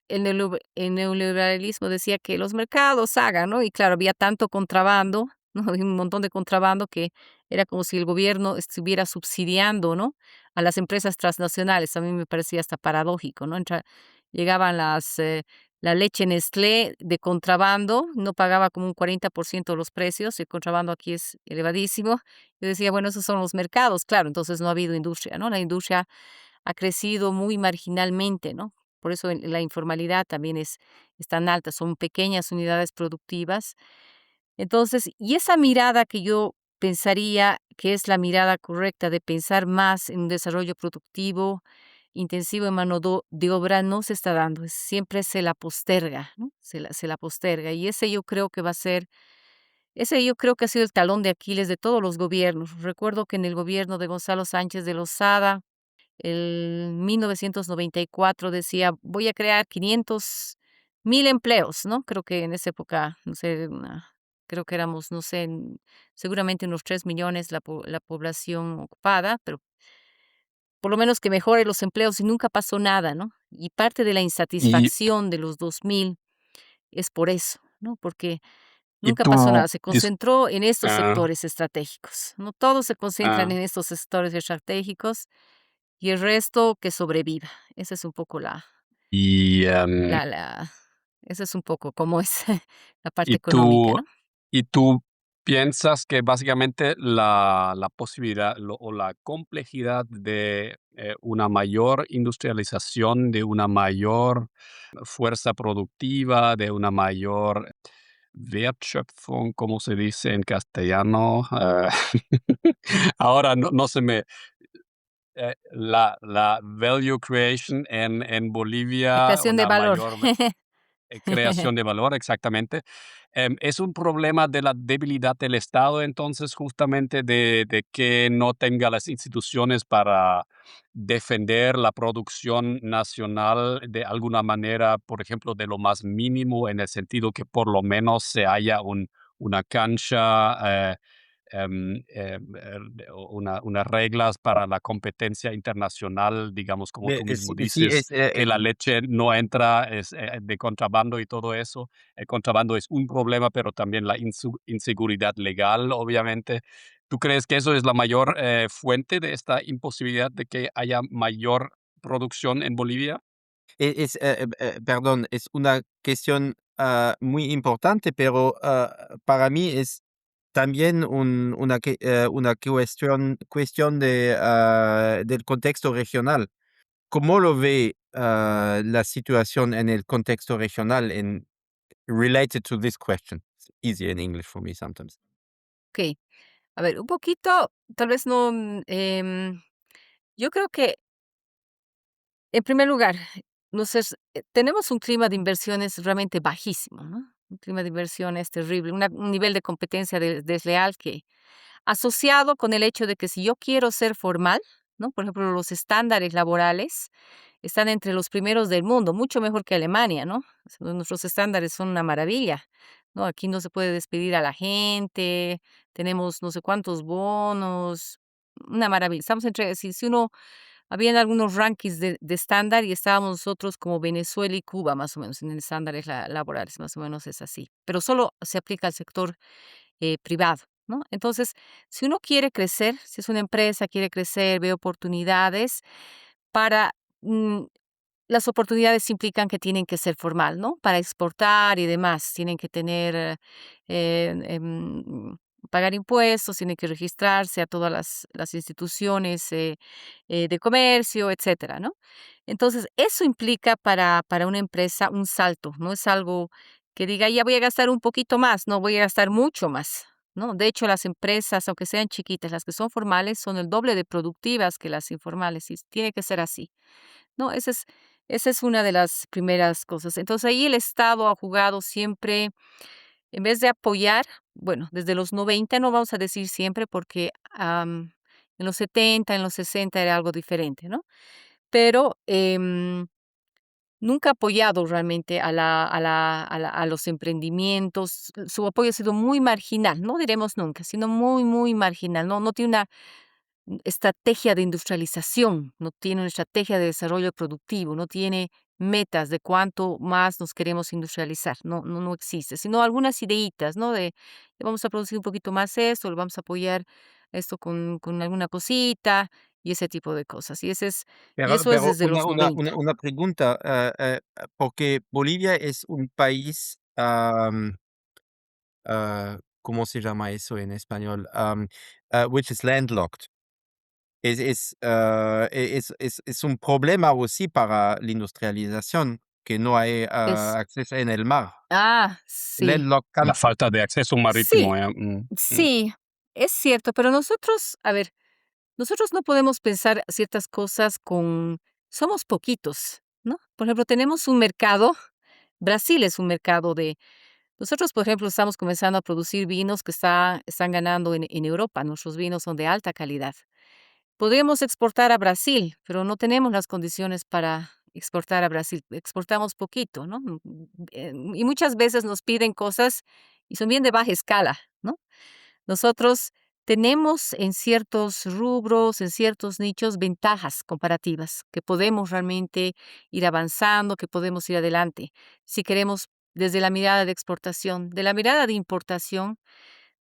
el neoliberalismo decía que los mercados hagan, ¿no? Y claro, había tanto contrabando, ¿no? Había un montón de contrabando que era como si el gobierno estuviera subsidiando, ¿no? A las empresas transnacionales. A mí me parecía hasta paradójico, ¿no? Llegaban la leche Nestlé de contrabando, no pagaba como un 40% de los precios, el contrabando aquí es elevadísimo. Yo decía, bueno, esos son los mercados, claro, entonces no ha habido industria, ¿no? La industria ha crecido muy marginalmente, ¿no? Por eso la informalidad también es tan alta, son pequeñas unidades productivas. Entonces, y esa mirada que yo pensaría que es la mirada correcta de pensar más en un desarrollo productivo, intensivo en mano de obra, no se está dando, siempre se la posterga, ¿no? Se la posterga. Y ese yo creo que ha sido el talón de Aquiles de todos los gobiernos. Recuerdo que en el gobierno de Gonzalo Sánchez de Lozada, en 1994 decía, voy a crear 500,000 empleos, ¿no? Creo que en esa época, no sé, creo que éramos, no sé, seguramente unos 3 millones la población ocupada, pero por lo menos que mejore los empleos y nunca pasó nada, ¿no? Y parte de la Y, insatisfacción de los 2000 es por eso, ¿no? Porque y nunca pasó tú, nada, se concentró en estos ah, sectores estratégicos, ¿no? Todos se concentran ah, en estos sectores estratégicos y el resto que sobreviva. Esa es un poco y, la la esa es un poco cómo es la parte y económica, tú, ¿no? y tú piensas que básicamente la posibilidad o la complejidad de una mayor industrialización, de una mayor fuerza productiva, de una mayor Wertschöpfung, ¿cómo se dice en castellano? Ahora no se me la value creation en La Bolivia, creación de una valor. mayor Creación de valor, exactamente. Es un problema de la debilidad del Estado, entonces, justamente de que no tenga las instituciones para defender la producción nacional de alguna manera, por ejemplo, de lo más mínimo, en el sentido que por lo menos se haya una cancha, unas reglas para la competencia internacional, digamos, como tú mismo Sí, dices, que la leche no entra de contrabando y todo eso. El contrabando es un problema, pero también la inseguridad legal, obviamente. ¿Tú crees que eso es la mayor fuente de esta imposibilidad de que haya mayor producción en Bolivia? perdón, es una cuestión muy importante, pero para mí es también una cuestión del contexto regional. ¿Cómo lo ve la situación en el contexto regional related to this question? It's easier in English for me sometimes. Okey. A ver, un poquito, tal vez no, yo creo que, en primer lugar, tenemos un clima de inversiones realmente bajísimo, ¿no? Un clima de inversiones terrible, un nivel de competencia desleal que asociado con el hecho de que si yo quiero ser formal, ¿no? Por ejemplo, los estándares laborales están entre los primeros del mundo, mucho mejor que Alemania, ¿no? O sea, nuestros estándares son una maravilla, ¿no? Aquí no se puede despedir a la gente, tenemos no sé cuántos bonos, una maravilla. Estamos entre, si uno, habían algunos rankings de estándar y estábamos nosotros como Venezuela y Cuba, más o menos, en estándares laborales, más o menos es así. Pero solo se aplica al sector privado, ¿no? Entonces, si uno quiere crecer, si es una empresa, quiere crecer, ve oportunidades para, mm, las oportunidades implican que tienen que ser formal, ¿no? Para exportar y demás, tienen que tener, pagar impuestos, tienen que registrarse a todas las instituciones de comercio, etcétera, ¿no? Entonces, eso implica para una empresa un salto, no es algo que diga, ya voy a gastar un poquito más, no, voy a gastar mucho más, ¿no? De hecho, las empresas, aunque sean chiquitas, las que son formales, son el doble de productivas que las informales, y tiene que ser así, ¿no? Esa es una de las primeras cosas. Entonces, ahí el Estado ha jugado siempre, en vez de apoyar, bueno, desde los 90 no vamos a decir siempre, porque, en los 70 en los 60 era algo diferente, ¿no? Pero, nunca ha apoyado realmente a los emprendimientos. Su apoyo ha sido muy marginal, no diremos nunca, sino muy, muy marginal. No tiene una estrategia de industrialización, no tiene una estrategia de desarrollo productivo, no tiene metas de cuánto más nos queremos industrializar, no existe, sino algunas ideitas, ¿no? De vamos a producir un poquito más esto, lo vamos a apoyar esto con alguna cosita y ese tipo de cosas. Y eso es Pero desde los 90. una pregunta, porque Bolivia es un país, ¿cómo se llama eso en español? Which is landlocked. Es un problema o sí para la industrialización, que no hay Es acceso en el mar. sí, Landlocked La country. falta de acceso sí, marítimo, sí, es cierto, pero nosotros, a ver, nosotros no podemos pensar ciertas cosas somos poquitos, ¿no? Por ejemplo, tenemos un mercado, Brasil es un mercado nosotros, por ejemplo, estamos comenzando a producir vinos que están ganando en Europa, nuestros vinos son de alta calidad. Podríamos exportar a Brasil, pero no tenemos las condiciones para exportar a Brasil, exportamos poquito, ¿no? Y muchas veces nos piden cosas y son bien de baja escala, ¿no? Nosotros tenemos en ciertos rubros, en ciertos nichos, ventajas comparativas, que podemos realmente ir avanzando, que podemos ir adelante. Si queremos desde la mirada de exportación, de la mirada de importación,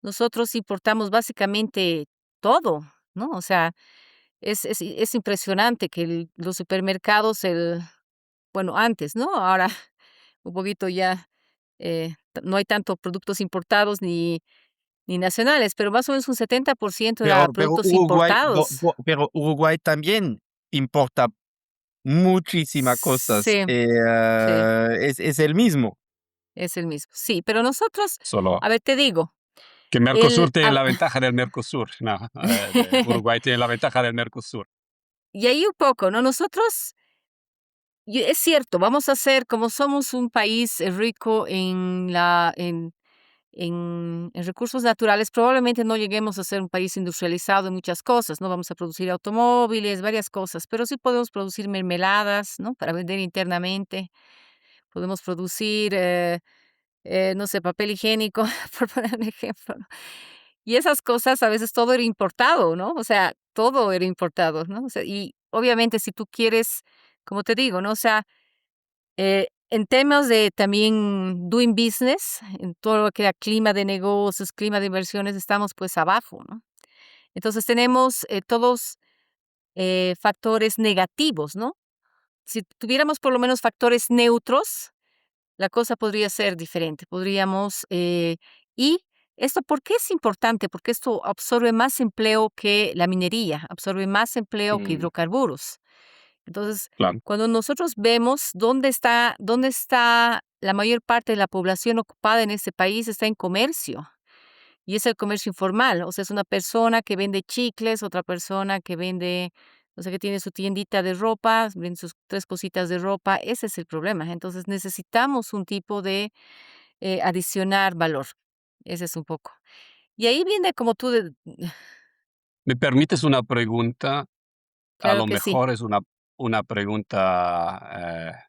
nosotros importamos básicamente todo, ¿no? O sea, es impresionante que los supermercados, bueno, antes, ¿no? Ahora un poquito ya no hay tanto productos importados ni nacionales, pero más o menos un 70% era Pero productos importados. Pero Uruguay también importa muchísimas cosas, Sí, sí, es el mismo. es el mismo. Sí, pero nosotros, solo a ver, te digo, que el Mercosur tiene ah, la ventaja del Mercosur, no, Uruguay tiene la ventaja del Mercosur. y ahí un poco, ¿no? Nosotros Y es cierto, vamos a hacer, como somos un país rico en recursos naturales, probablemente no lleguemos a ser un país industrializado en muchas cosas, ¿no? Vamos a producir automóviles, varias cosas, pero sí podemos producir mermeladas, ¿no? Para vender internamente. Podemos producir, no sé, papel higiénico, por poner un ejemplo, ¿no? Y esas cosas, a veces todo era importado, ¿no? O sea, todo era importado, ¿no? O sea, y obviamente si tú quieres, como te digo, ¿no? O sea, en temas de también doing business, en todo lo que era clima de negocios, clima de inversiones, estamos pues abajo, ¿no? Entonces tenemos todos factores negativos, ¿no? Si tuviéramos por lo menos factores neutros, la cosa podría ser diferente. Podríamos, y esto, ¿por qué es importante? Porque esto absorbe más empleo que la minería, absorbe más empleo que Mm, hidrocarburos. Entonces, claro. cuando nosotros vemos dónde está la mayor parte de la población ocupada en este país, está en comercio. Y es el comercio informal, o sea, es una persona que vende chicles, otra persona que vende, o sea, que tiene su tiendita de ropa, vende sus 3 cositas de ropa, ese es el problema. Entonces, necesitamos un tipo de, adicionar valor. Ese es un poco. Y ahí viene como tú de ¿Me permites una pregunta? A claro lo que sí. mejor es una pregunta,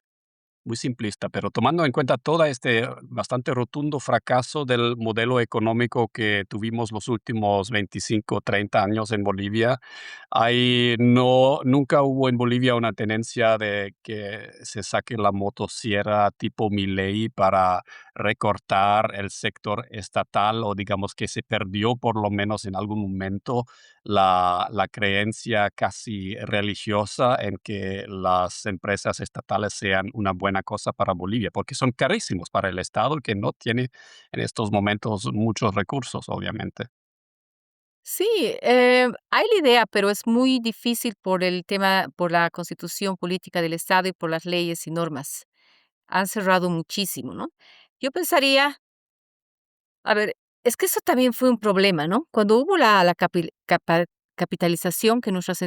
muy simplista, pero tomando en cuenta todo este bastante rotundo fracaso del modelo económico que tuvimos los últimos 25, 30 años en Bolivia, nunca hubo en Bolivia una tendencia de que se saque la motosierra tipo Milei para recortar el sector estatal o digamos que se perdió por lo menos en algún momento la creencia casi religiosa en que las empresas estatales sean una buena cosa para Bolivia, porque son carísimos para el Estado, que no tiene en estos momentos muchos recursos, obviamente. Sí, hay la idea, pero es muy difícil por el tema, por la constitución política del Estado y por las leyes y normas. Han cerrado muchísimo, ¿no? Yo pensaría, a ver, es que eso también fue un problema, ¿no? Cuando hubo capitalización, que nuestras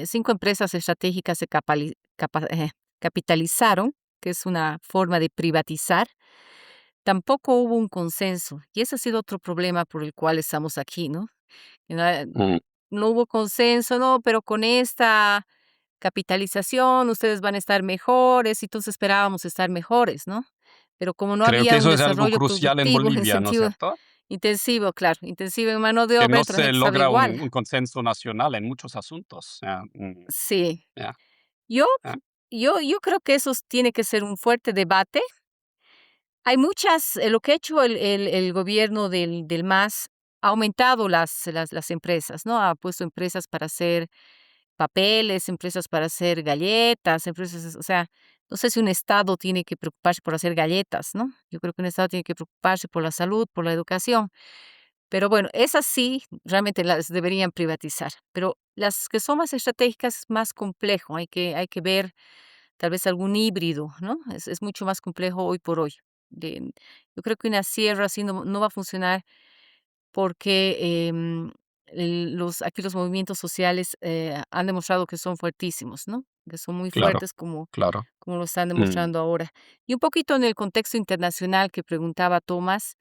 5 empresas estratégicas se capitalizaron, que es una forma de privatizar, tampoco hubo un consenso. Y ese ha sido otro problema por el cual estamos aquí, ¿no? Na- Mm, No hubo consenso, no, pero con esta capitalización ustedes van a estar mejores, y entonces esperábamos estar mejores, ¿no? Pero como no creo que había un eso es algo desarrollo crucial en productivo en Bolivia, ¿no es sentido cierto? intensivo, claro, intensivo en mano de Que obra, no entonces la se gente estaba logra igual. un consenso nacional en muchos asuntos. Sí. Ya, Yo ya. yo creo que eso tiene que ser un fuerte debate. Hay muchas, lo que ha hecho el gobierno del MAS ha aumentado las empresas, ¿no? Ha puesto empresas para hacer papeles, empresas para hacer galletas, empresas, o sea, no sé si un estado tiene que preocuparse por hacer galletas, ¿no? Yo creo que un estado tiene que preocuparse por la salud, por la educación. Pero bueno, esas sí, realmente las deberían privatizar, pero las que son más estratégicas es más complejo, hay que ver tal vez algún híbrido, ¿no? Es mucho más complejo hoy por hoy. De yo creo que una sierra así no va a funcionar porque, aquí los movimientos sociales, han demostrado que son fuertísimos, ¿no? Que son muy Claro, fuertes claro. como lo están Mm, demostrando ahora. Y un poquito en el contexto internacional que preguntaba Tomás,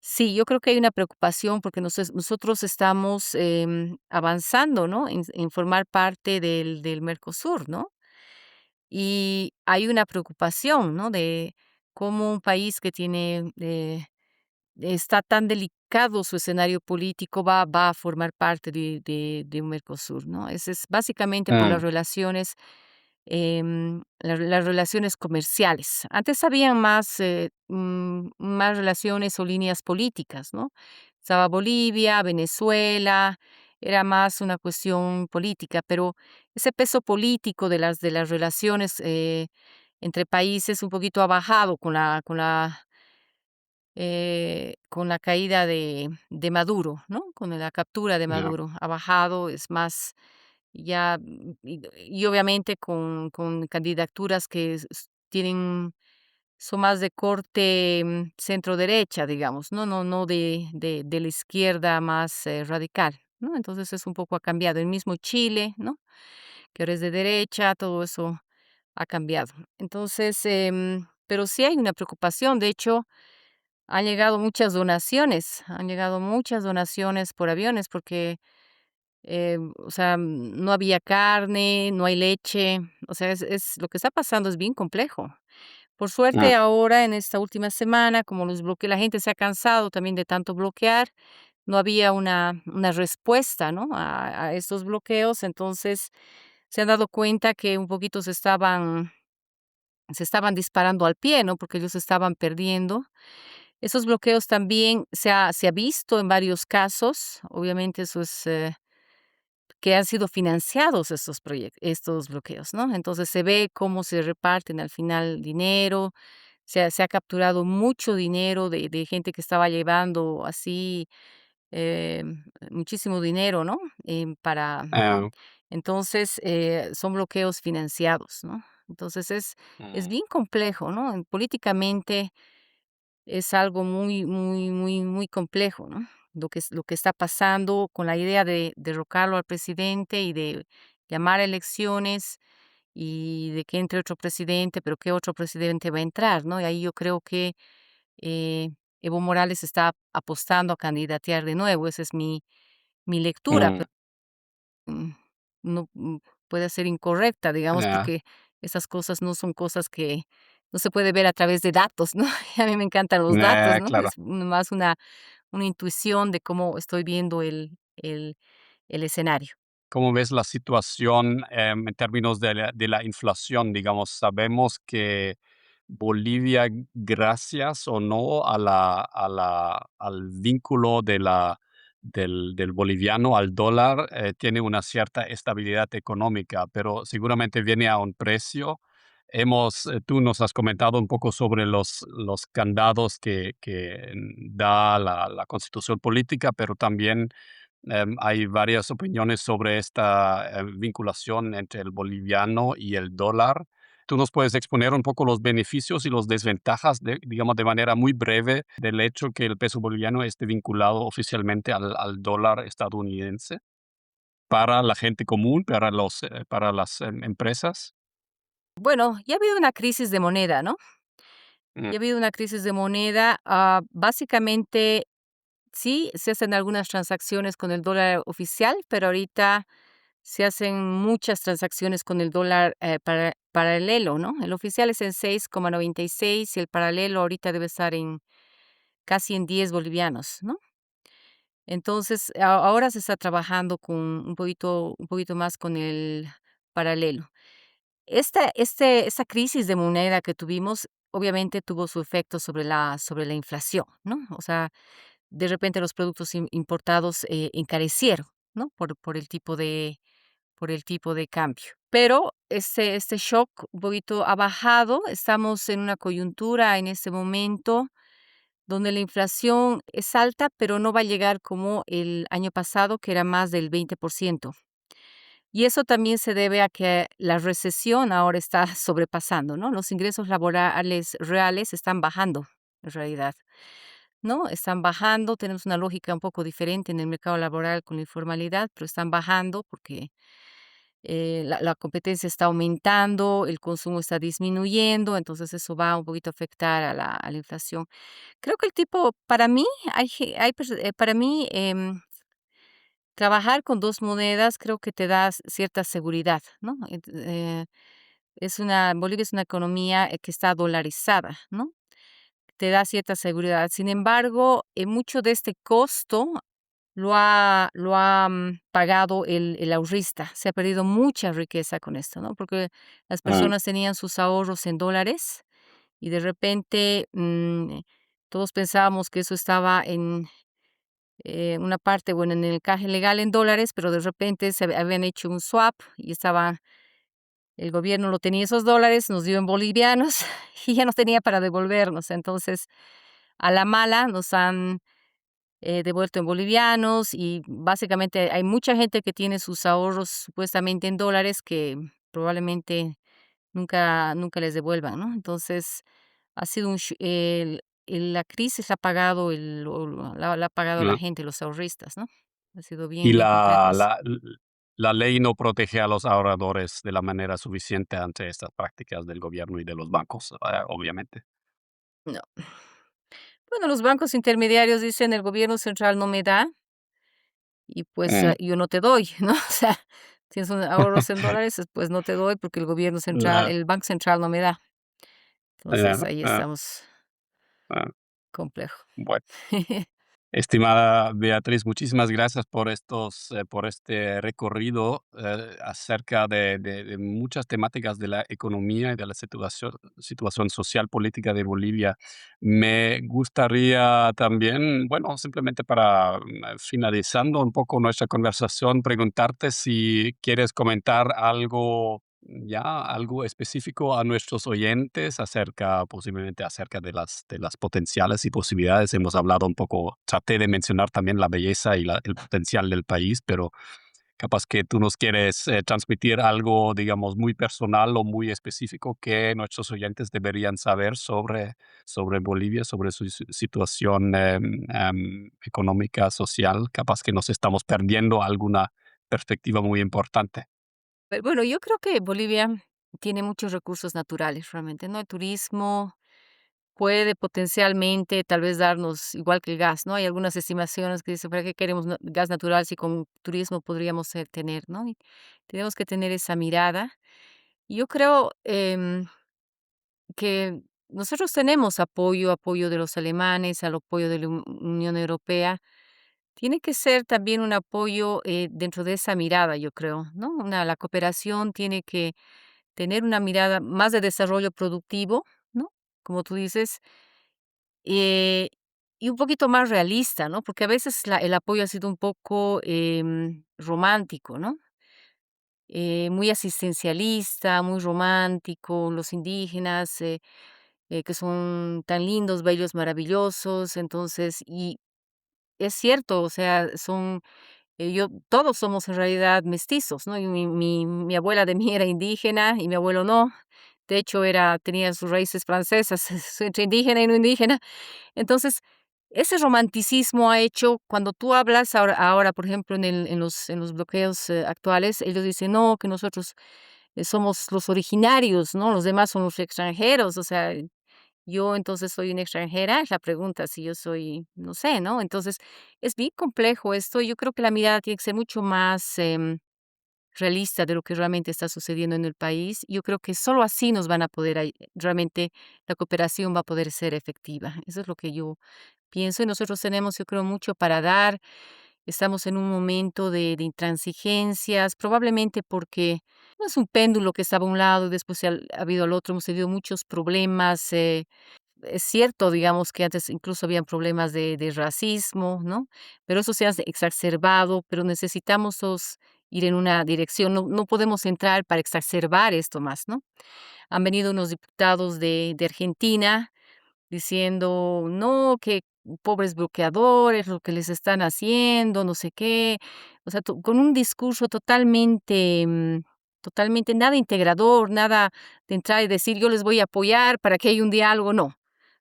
sí, yo creo que hay una preocupación porque nosotros estamos, avanzando, ¿no? En formar parte del Mercosur, ¿no? Y hay una preocupación, ¿no? De cómo un país que tiene, está tan delicado su escenario político, va a formar parte de un Mercosur, ¿no? Es básicamente por las mm, relaciones, las relaciones comerciales. Antes habían más relaciones o líneas políticas, ¿no? Estaba Bolivia, Venezuela, era más una cuestión política, pero ese peso político de las relaciones, entre países un poquito ha bajado con la caída de Maduro, ¿no? Con la captura de ya, Maduro. Ha bajado, es más ya, y obviamente con candidaturas que son más de corte, centro derecha, digamos, no de la izquierda más, radical, ¿no? Entonces, es un poco ha cambiado. El mismo Chile, ¿no? Que ahora es de derecha, todo eso ha cambiado. Entonces, pero sí hay una preocupación. De hecho, han llegado muchas donaciones por aviones porque, o sea, no había carne, no hay leche. O sea, lo que está pasando es bien complejo. Por Mm, suerte, ahora en esta última semana, como la gente se ha cansado también de tanto bloquear, no había una respuesta, ¿no? A estos bloqueos, entonces se han dado cuenta que un poquito se estaban disparando al pie, ¿no? Porque ellos estaban perdiendo. Esos bloqueos también se ha visto en varios casos, obviamente eso es, que han sido financiados estos bloqueos, ¿no? Entonces se ve cómo se reparten al final dinero, se ha capturado mucho dinero de gente que estaba llevando así, muchísimo dinero, ¿no? Para eh, entonces, son bloqueos financiados, ¿no? Entonces es mm, bien complejo, ¿no? Políticamente es algo muy, muy, muy, muy complejo, ¿no? Lo que está pasando con la idea de derrocarlo al presidente y de llamar a elecciones y de que entre otro presidente, pero ¿qué otro presidente va a entrar, no? Y ahí yo creo que, eh, Evo Morales está apostando a candidatear de nuevo, esa es mi lectura, mm, pero Mm, no, puede ser incorrecta, digamos, yeah, porque esas cosas no son cosas que no se puede ver a través de datos, ¿no? Y a mí me encantan los datos, ¿no? claro. Es más una intuición de cómo estoy viendo el escenario. ¿Cómo ves la situación, en términos de la inflación? Digamos, sabemos que Bolivia, gracias o no al vínculo del boliviano al dólar, tiene una cierta estabilidad económica, pero seguramente viene a un precio. Tú nos has comentado un poco sobre los candados que da la constitución política, pero también hay varias opiniones sobre esta vinculación entre el boliviano y el dólar. ¿Tú nos puedes exponer un poco los beneficios y las desventajas, digamos, de manera muy breve del hecho que el peso boliviano esté vinculado oficialmente al dólar estadounidense para la gente común, para las empresas? Bueno, ya ha habido una crisis de moneda, ¿no? Mm, Ya ha habido una crisis de moneda, básicamente, sí, se hacen algunas transacciones con el dólar oficial, pero ahorita se hacen muchas transacciones con el dólar, paralelo, ¿no? El oficial es en 6,96 y el paralelo ahorita debe estar en casi en 10 bolivianos, ¿no? Entonces, ahora se está trabajando con un poquito más con el paralelo. Esta crisis de moneda que tuvimos, obviamente tuvo su efecto sobre la inflación, ¿no? O sea, de repente los productos importados, encarecieron, ¿no? Por el tipo de cambio. Pero este shock un poquito ha bajado, estamos en una coyuntura en este momento donde la inflación es alta, pero no va a llegar como el año pasado, que era más del 20%. Y eso también se debe a que la recesión ahora está sobrepasando, ¿no? Los ingresos laborales reales están bajando, en realidad, ¿no? Están bajando, tenemos una lógica un poco diferente en el mercado laboral con la informalidad, pero están bajando porque la competencia está aumentando, el consumo está disminuyendo, entonces eso va un poquito a afectar a la inflación. Creo que para mí, para mí, trabajar con 2 monedas creo que te da cierta seguridad, ¿no? Bolivia es una economía, que está dolarizada, ¿no? Te da cierta seguridad. Sin embargo, mucho de este costo lo ha pagado el ahorrista. Se ha perdido mucha riqueza con esto, ¿no? Porque las mm, personas tenían sus ahorros en dólares y de repente, todos pensábamos que eso estaba en una parte, bueno, en el caje legal en dólares, pero de repente habían hecho un swap y el gobierno lo tenía esos dólares, nos dio en bolivianos y ya no tenía para devolvernos. Entonces, a la mala nos han devuelto en bolivianos y básicamente hay mucha gente que tiene sus ahorros supuestamente en dólares que probablemente nunca, nunca les devuelvan, ¿no? Entonces, ha sido la crisis la ha pagado la ha pagado la mm. gente, los ahorristas, ¿no? Ha sido bien, Y bien complejo eso. la ley no protege a los ahorradores de la manera suficiente ante estas prácticas del gobierno y de los bancos, obviamente. No. Bueno, los bancos intermediarios dicen: "El gobierno central no me da y, pues, Mm, yo no te doy", ¿no? O sea, tienes un ahorros en dólares, pues, no te doy porque el gobierno central la el banco central no me da. Entonces, ahí ah, estamos, ah, complejo. bueno. Estimada Beatriz, muchísimas gracias por por este recorrido acerca de muchas temáticas de la economía y de la situación social política de Bolivia. Me gustaría también, bueno, simplemente para finalizando un poco nuestra conversación, preguntarte si quieres comentar algo ya algo específico a nuestros oyentes posiblemente acerca de las potenciales y posibilidades. Hemos hablado un poco, traté de mencionar también la belleza y el potencial del país, pero capaz que tú nos quieres transmitir algo, digamos, muy personal o muy específico que nuestros oyentes deberían saber sobre Bolivia, sobre su situación económica, social. Capaz que nos estamos perdiendo alguna perspectiva muy importante. Bueno, yo creo que Bolivia tiene muchos recursos naturales realmente, ¿no? El turismo puede potencialmente tal vez darnos igual que el gas, ¿no? Hay algunas estimaciones que dicen: "¿Para qué queremos gas natural si con turismo podríamos tener?", ¿no? Y tenemos que tener esa mirada. Yo creo que nosotros tenemos apoyo de los alemanes, al apoyo de la Unión Europea. Tiene que ser también un apoyo dentro de esa mirada, yo creo, ¿no? La cooperación tiene que tener una mirada más de desarrollo productivo, ¿no? Como tú dices, eh, y un poquito más realista, ¿no? Porque a veces el apoyo ha sido un poco romántico, ¿no? Muy asistencialista, muy romántico, los indígenas, que son tan lindos, bellos, maravillosos, entonces, y es cierto, o sea, todos somos en realidad mestizos, ¿no? Y mi abuela de mí era indígena y mi abuelo no. De hecho, tenía sus raíces francesas, entre indígena y no indígena. Entonces, ese romanticismo ha hecho, cuando tú hablas ahora, por ejemplo, en los bloqueos actuales, ellos dicen: "No, que nosotros somos los originarios, ¿no? Los demás son los extranjeros". O sea, yo entonces soy una extranjera, es la pregunta, si yo soy, no sé, ¿no? Entonces, es bien complejo esto. Yo creo que la mirada tiene que ser mucho más realista de lo que realmente está sucediendo en el país. Yo creo que solo así nos van a poder, realmente la cooperación va a poder ser efectiva. Eso es lo que yo pienso. Y nosotros tenemos, yo creo, mucho para dar. Estamos en un momento de intransigencias, probablemente porque no es un péndulo que estaba a un lado y después ha habido al otro. Hemos tenido muchos problemas. Es cierto, digamos, que antes incluso habían problemas de racismo, ¿no? Pero eso se ha exacerbado, pero necesitamos todos ir en una dirección, no podemos entrar para exacerbar esto más, ¿no? Han venido unos diputados de Argentina diciendo: "No, que pobres bloqueadores, lo que les están haciendo, no sé qué". O sea, con un discurso totalmente nada integrador, nada de entrar y decir: "Yo les voy a apoyar para que haya un diálogo", no,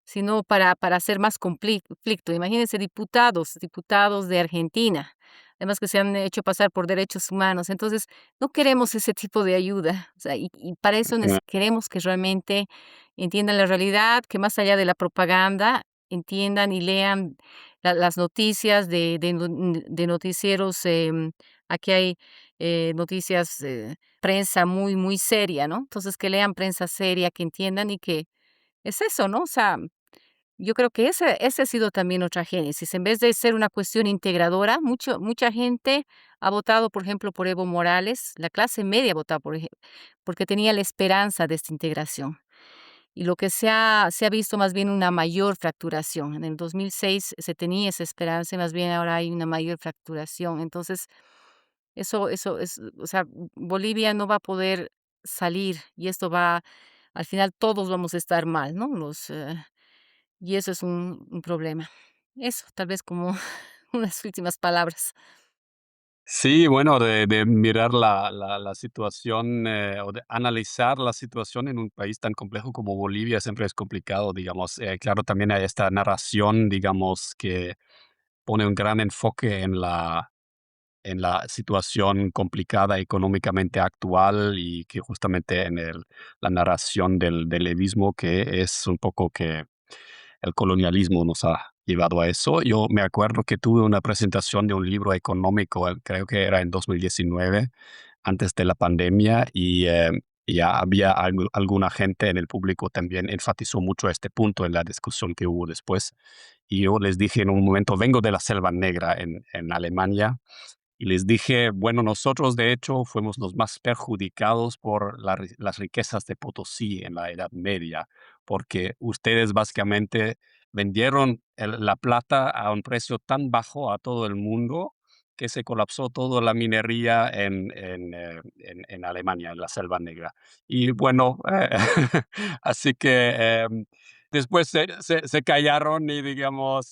sino para hacer más conflicto. Imagínense diputados de Argentina, además que se han hecho pasar por derechos humanos. Entonces, no queremos ese tipo de ayuda. O sea, y para eso queremos que realmente entiendan la realidad, que más allá de la propaganda, entiendan y lean las noticias de noticieros. Aquí hay noticias, prensa muy, muy seria, ¿no? Entonces, que lean prensa seria, que entiendan y que es eso, ¿no? O sea, yo creo que ese ha sido también otra génesis. En vez de ser una cuestión integradora, mucha gente ha votado, por ejemplo, por Evo Morales. La clase media ha votado porque tenía la esperanza de esta integración. Y lo que se ha visto más bien una mayor fracturación. En el 2006 se tenía esa esperanza y más bien ahora hay una mayor fracturación. Entonces, eso es, o sea, Bolivia no va a poder salir y esto al final todos vamos a estar mal, ¿no? Y eso es un problema. Eso, tal vez como unas últimas palabras. Sí, bueno, de mirar la situación, o de analizar la situación en un país tan complejo como Bolivia siempre es complicado, digamos. Claro, también hay esta narración, digamos, que pone un gran enfoque en la situación complicada económicamente actual y que justamente en la narración del levismo, que es un poco que el colonialismo nos ha llevado a eso. Yo me acuerdo que tuve una presentación de un libro económico, creo que era en 2019, antes de la pandemia, y ya había alguna gente en el público también enfatizó mucho este punto en la discusión que hubo después. Y yo les dije en un momento, vengo de la Selva Negra en Alemania, y les dije, bueno, nosotros de hecho fuimos los más perjudicados por las riquezas de Potosí en la Edad Media, porque ustedes básicamente vendieron la plata a un precio tan bajo a todo el mundo que se colapsó toda la minería en Alemania, en la Selva Negra. Y bueno, así que después se callaron y digamos,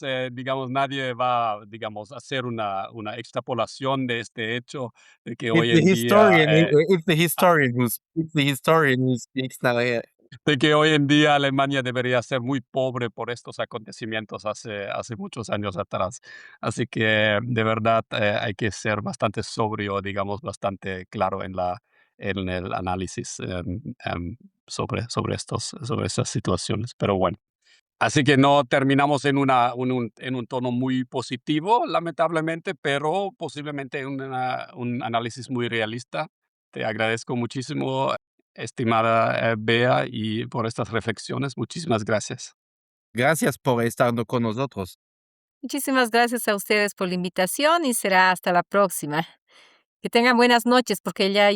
nadie va, digamos, a hacer una extrapolación de este hecho de que It's hoy the en día, historian. It's the historian who speaks now. de que hoy en día Alemania debería ser muy pobre por estos acontecimientos hace muchos años atrás. Así que de verdad hay que ser bastante sobrio, digamos, bastante claro en el análisis sobre estas situaciones. Pero bueno. Así que no terminamos en un tono muy positivo, lamentablemente, pero posiblemente un análisis muy realista. Te agradezco muchísimo, estimada Bea, y por estas reflexiones. Muchísimas gracias. Gracias por estar con nosotros. Muchísimas gracias a ustedes por la invitación y será hasta la próxima. Que tengan buenas noches, porque ya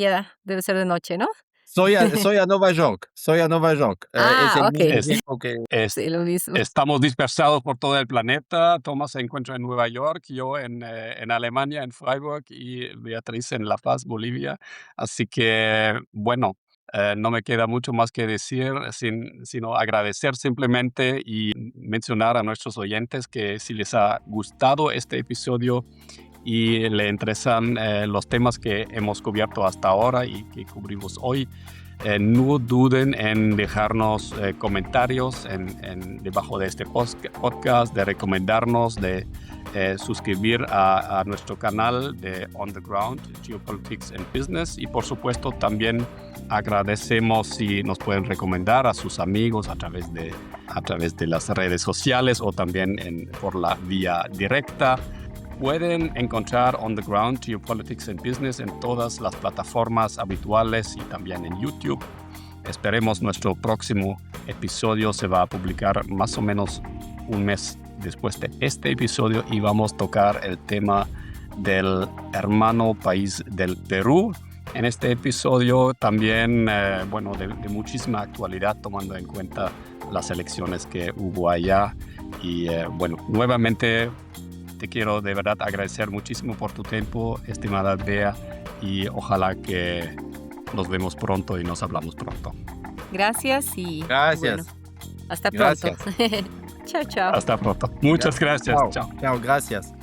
debe ser de noche, ¿no? Soy a Nueva York. Soy a Nueva York. Es Ah, el mismo okey. Es, tiempo que es- Sí, lo mismo. Estamos dispersados por todo el planeta. Tomás se encuentra en Nueva York, yo en Alemania, en Freiburg, y Beatriz en La Paz, Bolivia. Así que, bueno, no me queda mucho más que decir, sino agradecer simplemente y mencionar a nuestros oyentes que si les ha gustado este episodio y le interesan los temas que hemos cubierto hasta ahora y que cubrimos hoy, no duden en dejarnos comentarios debajo de este podcast, de recomendarnos, de suscribir a nuestro canal de On the Ground, Geopolitics and Business, y por supuesto también agradecemos si nos pueden recomendar a sus amigos a través de las redes sociales o también por la vía directa. Pueden encontrar On the Ground, Geopolitics and Business en todas las plataformas habituales y también en YouTube. Esperemos nuestro próximo episodio se va a publicar más o menos un mes después de este episodio y vamos a tocar el tema del hermano país del Perú. En este episodio también, de muchísima actualidad tomando en cuenta las elecciones que hubo allá. Y nuevamente te quiero de verdad agradecer muchísimo por tu tiempo, estimada Bea, y ojalá que nos vemos pronto y nos hablamos pronto. Gracias y Gracias. bueno, hasta pronto. Gracias. Chao, chao. Hasta pronto. Muchas gracias. Chao. Chao. Chao, gracias.